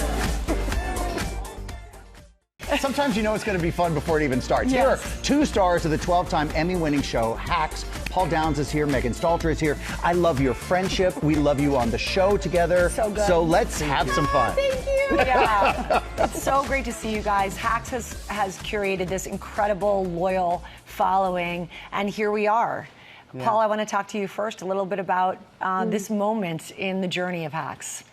Sometimes you know it's going to be fun before it even starts. Here are 2 stars of the 12-time Emmy-winning show, Hacks. Paul Downs is here. Megan Stalter is here. I love your friendship. We love you on the show together. So good. So let's have some fun. Thank you. Yeah, it's so great to see you guys. Hacks has curated this incredible, loyal following, and here we are. Yeah. Paul, I want to talk to you first a little bit about this moment in the journey of Hacks.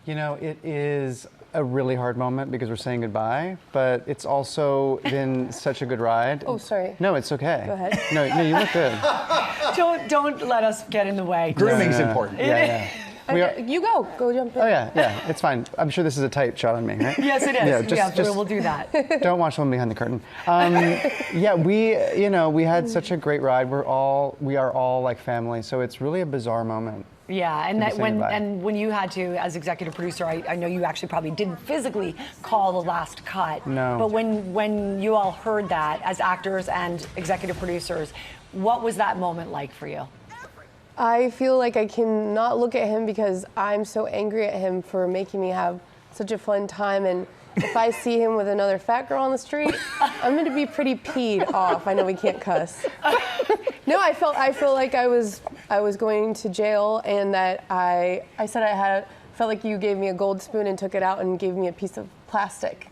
You know, it is a really hard moment because we're saying goodbye, but it's also been such a good ride. Oh, sorry. No, it's okay. Go ahead. No, you look good. Don't let us get in the way. Grooming's important. Yeah. You go jump in. Oh yeah, it's fine. I'm sure this is a tight shot on me, right? Yes, it is. Yeah, we'll do that. Don't watch one behind the curtain. Yeah, we had such a great ride. We are all like family, so it's really a bizarre moment. Yeah, and when you had to, as executive producer, I know you actually probably didn't physically call the last cut. No. But when you all heard that as actors and executive producers, what was that moment like for you? I feel like I cannot look at him because I'm so angry at him for making me have such a fun time. And if I see him with another fat girl on the street, I'm going to be pretty peed off. I know we can't cuss. No, I felt like I was going to jail, and that I said felt like you gave me a gold spoon and took it out and gave me a piece of plastic.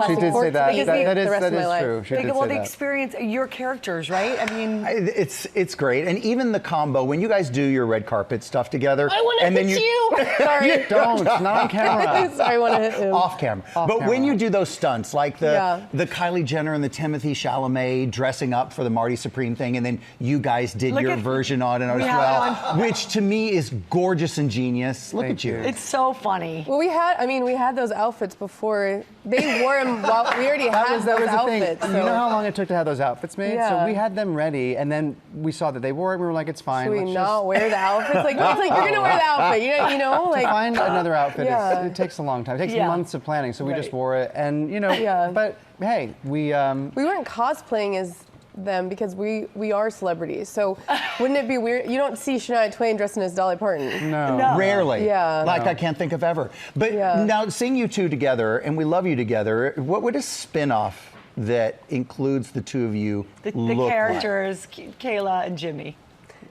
She did say that. That is life. true. She did Well, say the that. experience, your characters, right? I mean, It's great, and even the combo when you guys do your red carpet stuff together. I want to and then hit you. Sorry. Don't. Not on camera. Sorry, I want to hit him. Off camera. Off But camera. when you do those stunts, like the Kylie Jenner and the Timothy Chalamet dressing up for the Marty Supreme thing, and then you guys did your version on it as well, which to me is gorgeous and genius. Look at you. it's so funny. Well, we had those outfits before. They wore them while we already had those the outfits. thing. You know how long it took to have those outfits made? Yeah. So we had them ready, and then we saw that they wore it. We were like, it's fine. Should we Let's not just wear the outfits? Like, it's like you're gonna wear the outfit. You know, like to find another outfit. Yeah. It takes a long time. It takes Yeah. months of planning. So we just wore it, and Yeah. But hey, we weren't cosplaying as them because we are celebrities. So wouldn't it be weird? You don't see Shania Twain dressing as Dolly Parton. No. Rarely. Yeah. Like I can't think of ever. But now seeing you two together, and we love you together, what would a spin-off that includes the two of you The look characters, Kayla and Jimmy.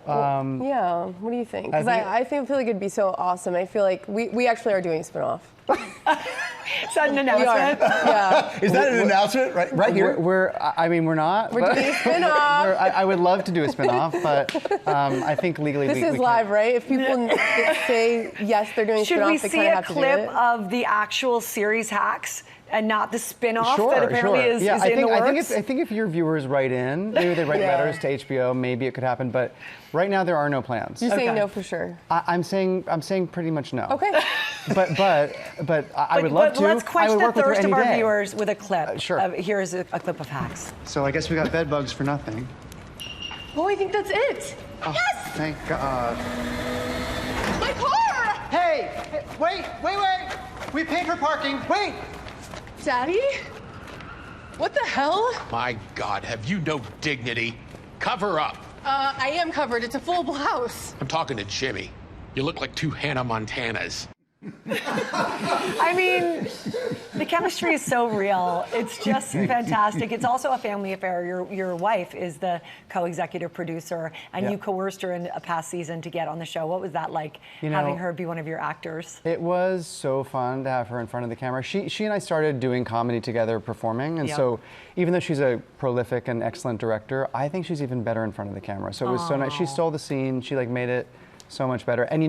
Yeah, what do you think? Because I feel like it'd be so awesome. I feel like we actually are doing a spinoff. Is that an announcement? Yeah. Is that an announcement right here? We're not. We're but doing a spinoff. I would love to do a spinoff, but I think legally This we is live, right? If people say yes, they're doing a Should spinoff, we they see kind of a have to do clip it. of the actual series Hacks and not the spin-off Sure, that apparently sure. is Yeah, in the works? I think if your viewers write in, maybe they write letters to HBO, maybe it could happen. But right now there are no plans. You're saying no for sure. I'm saying pretty much no. Okay. But I would love to. Let's I quench would the work with her thirst of any our day. viewers with a clip. Sure. Here's a clip of Hacks. So I guess we got bed bugs for nothing. Oh, I think that's it. Oh, yes. Thank God. My car! Hey, wait. We paid for parking. Wait. Daddy? What the hell? My God, have you no dignity? Cover up. I am covered. It's a full blouse. I'm talking to Jimmy. You look like two Hannah Montanas. I mean, the chemistry is so real. It's just fantastic. It's also a family affair. Your wife is the co-executive producer, and you coerced her in a past season to get on the show. What was that like, having her be one of your actors? It was so fun to have her in front of the camera. She and I started doing comedy together, performing, and so even though she's a prolific and excellent director, I think she's even better in front of the camera. So it was so nice. She stole the scene. She made it so much better. And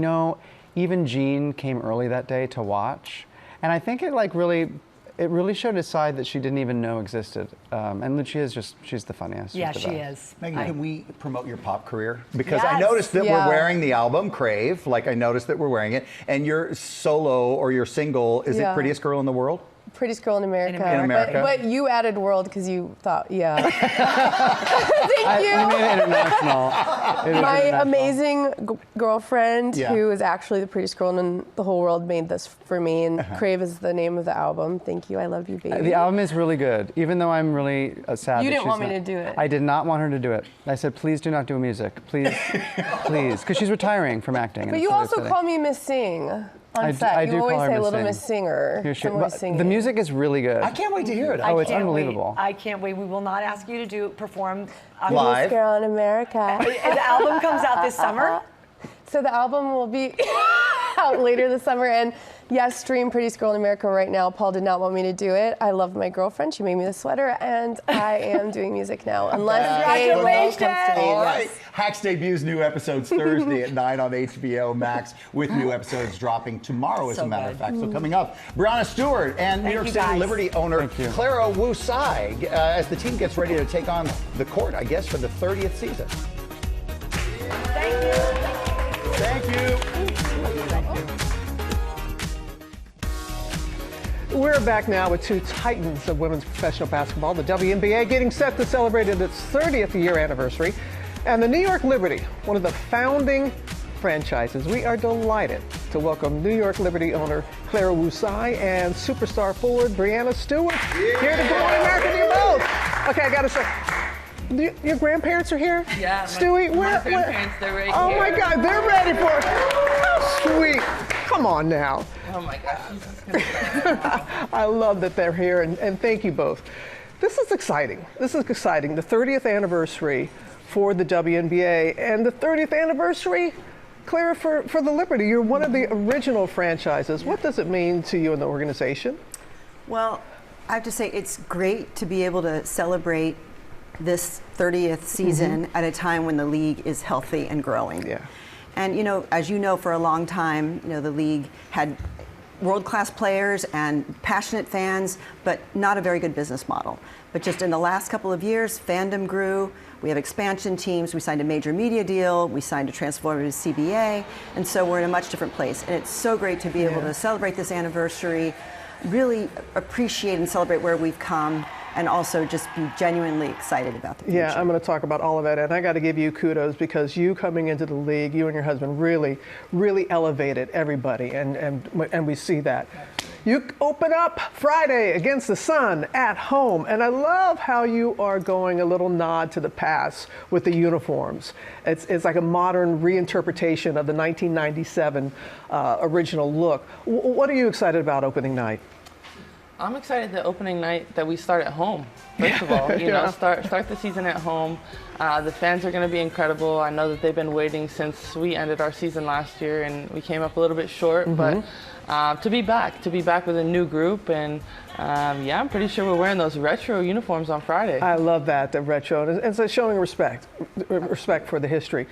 even Jean came early that day to watch, and I think it really showed a side that she didn't even know existed. And she's the funniest. Yeah, she's the she best. is. Megan, can we promote your pop career? Because I noticed that we're wearing the album Crave, like I noticed that we're wearing it, and your solo or your single, is it Prettiest Girl in the World? Prettiest Girl in America. In America. But you added world because you thought, Thank you. You made it international. My amazing girlfriend, who is actually the prettiest girl in the whole world, made this for me, and Crave is the name of the album. Thank you. I love you, baby. The album is really good, even though I'm really sad. You that didn't she's want me not- to do it. I did not want her to do it. I said, please do not do music. Please, please. Because she's retiring from acting. But you also call me Miss Sing on set. I do you call always her say Miss Little Sing. Miss Singer. You're I'm always singing. The music is really good. I can't wait to hear it. Oh, it's unbelievable. I can't wait. We will not ask you to perform live. Prettiest Girl in America. The album comes out this summer? So the album will be out later this summer, and yes, stream Prettiest Girl in America right now. Paul did not want me to do it. I love my girlfriend. She made me the sweater, and I am doing music now. Unless Congratulations! comes to me. All right. Yes. Hacks debuts new episodes Thursday at 9 on HBO Max, with new episodes dropping tomorrow, as a matter of fact. So coming up, Brianna Stewart and New York City Liberty owner Clara Wu Tsai as the team gets ready to take on the court, I guess, for the 30th season. Thank you. Thank you. We're back now with two titans of women's professional basketball, the WNBA getting set to celebrate its 30th year anniversary, and the New York Liberty, one of the founding franchises. We are delighted to welcome New York Liberty owner Clara Wu Tsai and superstar forward Brianna Stewart here to Good Morning America to you both. Okay, I gotta say, your grandparents are here? Yeah, Stewie, my grandparents, they're right Oh here. my God, they're ready for it. How sweet. Come on now. Oh my gosh. I love that they're here, and thank you both. This is exciting. This is exciting. The 30th anniversary for the WNBA, and the 30th anniversary, Clara, for the Liberty. You're one of the original franchises. What does it mean to you and the organization? Well, I have to say it's great to be able to celebrate this 30th season at a time when the league is healthy and growing. Yeah. And as you know, for a long time, the league had world-class players and passionate fans, but not a very good business model. But just in the last couple of years, fandom grew. We have expansion teams. We signed a major media deal. We signed a transformative CBA. And so we're in a much different place. And it's so great to be able to celebrate this anniversary, really appreciate and celebrate where we've come, and also just be genuinely excited about the future. Yeah, I'm going to talk about all of that, and I got to give you kudos because you coming into the league, you and your husband really elevated everybody, and we see that. You open up Friday against the Sun at home, and I love how you are going a little nod to the past with the uniforms. It's like a modern reinterpretation of the 1997 original look. What are you excited about opening night? I'm excited the opening night that we start at home. First of all, start the season at home. The fans are going to be incredible. I know that they've been waiting since we ended our season last year, and we came up a little bit short. But to be back with a new group, and I'm pretty sure we're wearing those retro uniforms on Friday. I love that, the retro, and it's showing respect for the history.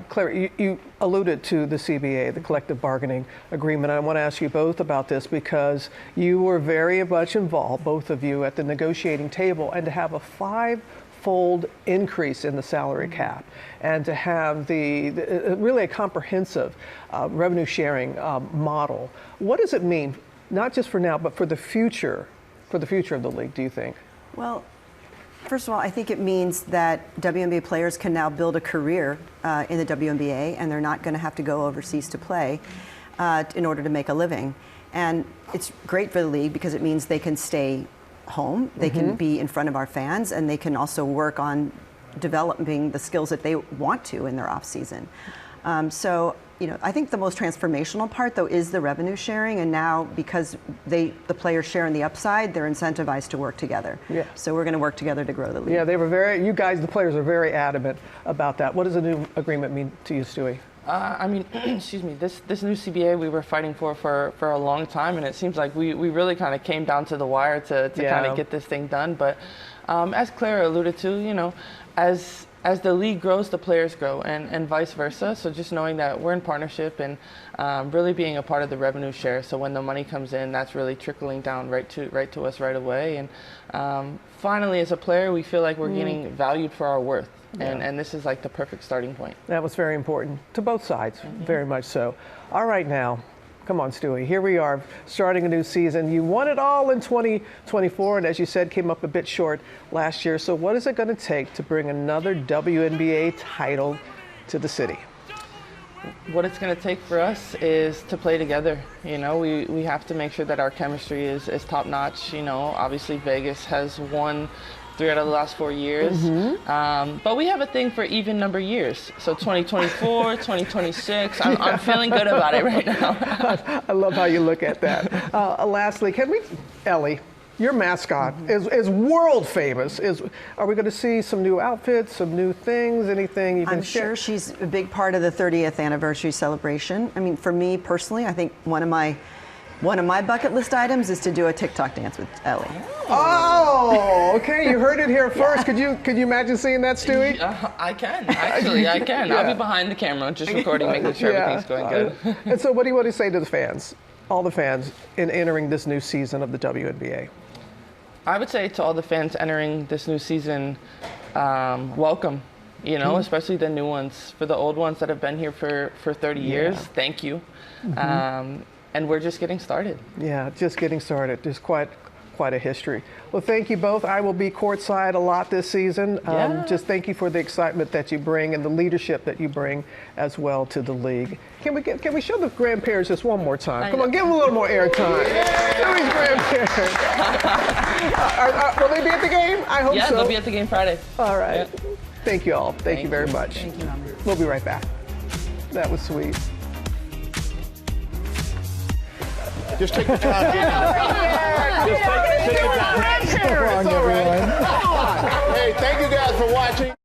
Claire, you alluded to the CBA, the collective bargaining agreement. I want to ask you both about this because you were very much involved, both of you, at the negotiating table, and to have a five-fold increase in the salary cap, and to have really a comprehensive revenue sharing model. What does it mean, not just for now, but for the future of the league, do you think? Well, first of all, I think it means that WNBA players can now build a career in the WNBA, and they're not going to have to go overseas to play in order to make a living. And it's great for the league because it means they can stay home, they can be in front of our fans, and they can also work on developing the skills that they want to in their off season. I think the most transformational part, though, is the revenue sharing, and now because the players share in the upside, they're incentivized to work together. Yeah. So we're going to work together to grow the league. Yeah, you guys, the players, are very adamant about that. What does the new agreement mean to you, Stewie? Excuse me, this new CBA we were fighting for a long time, and it seems like we really kind of came down to the wire to kind of get this thing done. But as Claire alluded to, as the league grows, the players grow, and vice versa. So just knowing that we're in partnership and really being a part of the revenue share. So when the money comes in, that's really trickling down right to us right away. And finally, as a player, we feel like we're getting valued for our worth. And this is like the perfect starting point. That was very important to both sides, very much so. All right, now, come on, Stewie. Here we are, starting a new season. You won it all in 2024, and as you said, came up a bit short last year. So what is it going to take to bring another WNBA title to the city? What it's going to take for us is to play together. We have to make sure that our chemistry is top notch. Obviously Vegas has won 3 out of the last 4 years. But we have a thing for even number years. So 2024, 2026, I'm feeling good about it right now. I love how you look at that. Lastly, Ellie, your mascot is world famous. Are we going to see some new outfits, some new things, anything you can share? I'm sure she's a big part of the 30th anniversary celebration. I mean, for me personally, I think one of my bucket list items is to do a TikTok dance with Ellie. Oh, okay. You heard it here first. Could you imagine seeing that, Stewie? I can, actually. I can. I'll be behind the camera, just recording, making sure everything's going good. And so what do you want to say to the fans, all the fans, in entering this new season of the WNBA? I would say to all the fans entering this new season, welcome. Especially the new ones. For the old ones that have been here for 30 years, thank you. And we're just getting started. Yeah, just getting started. Just quite a history. Well, thank you both. I will be courtside a lot this season. Just thank you for the excitement that you bring and the leadership that you bring as well to the league. Can we show the grandparents just one more time? Come on, give them a little more airtime. Show these grandparents. Will they be at the game? I hope so. Yeah, they'll be at the game Friday. All right. Yeah. Thank you all. Thank you very much. Thank you. We'll be right back. That was sweet. Just take your time, Just take your time. It's all right. Hey, thank you guys for watching.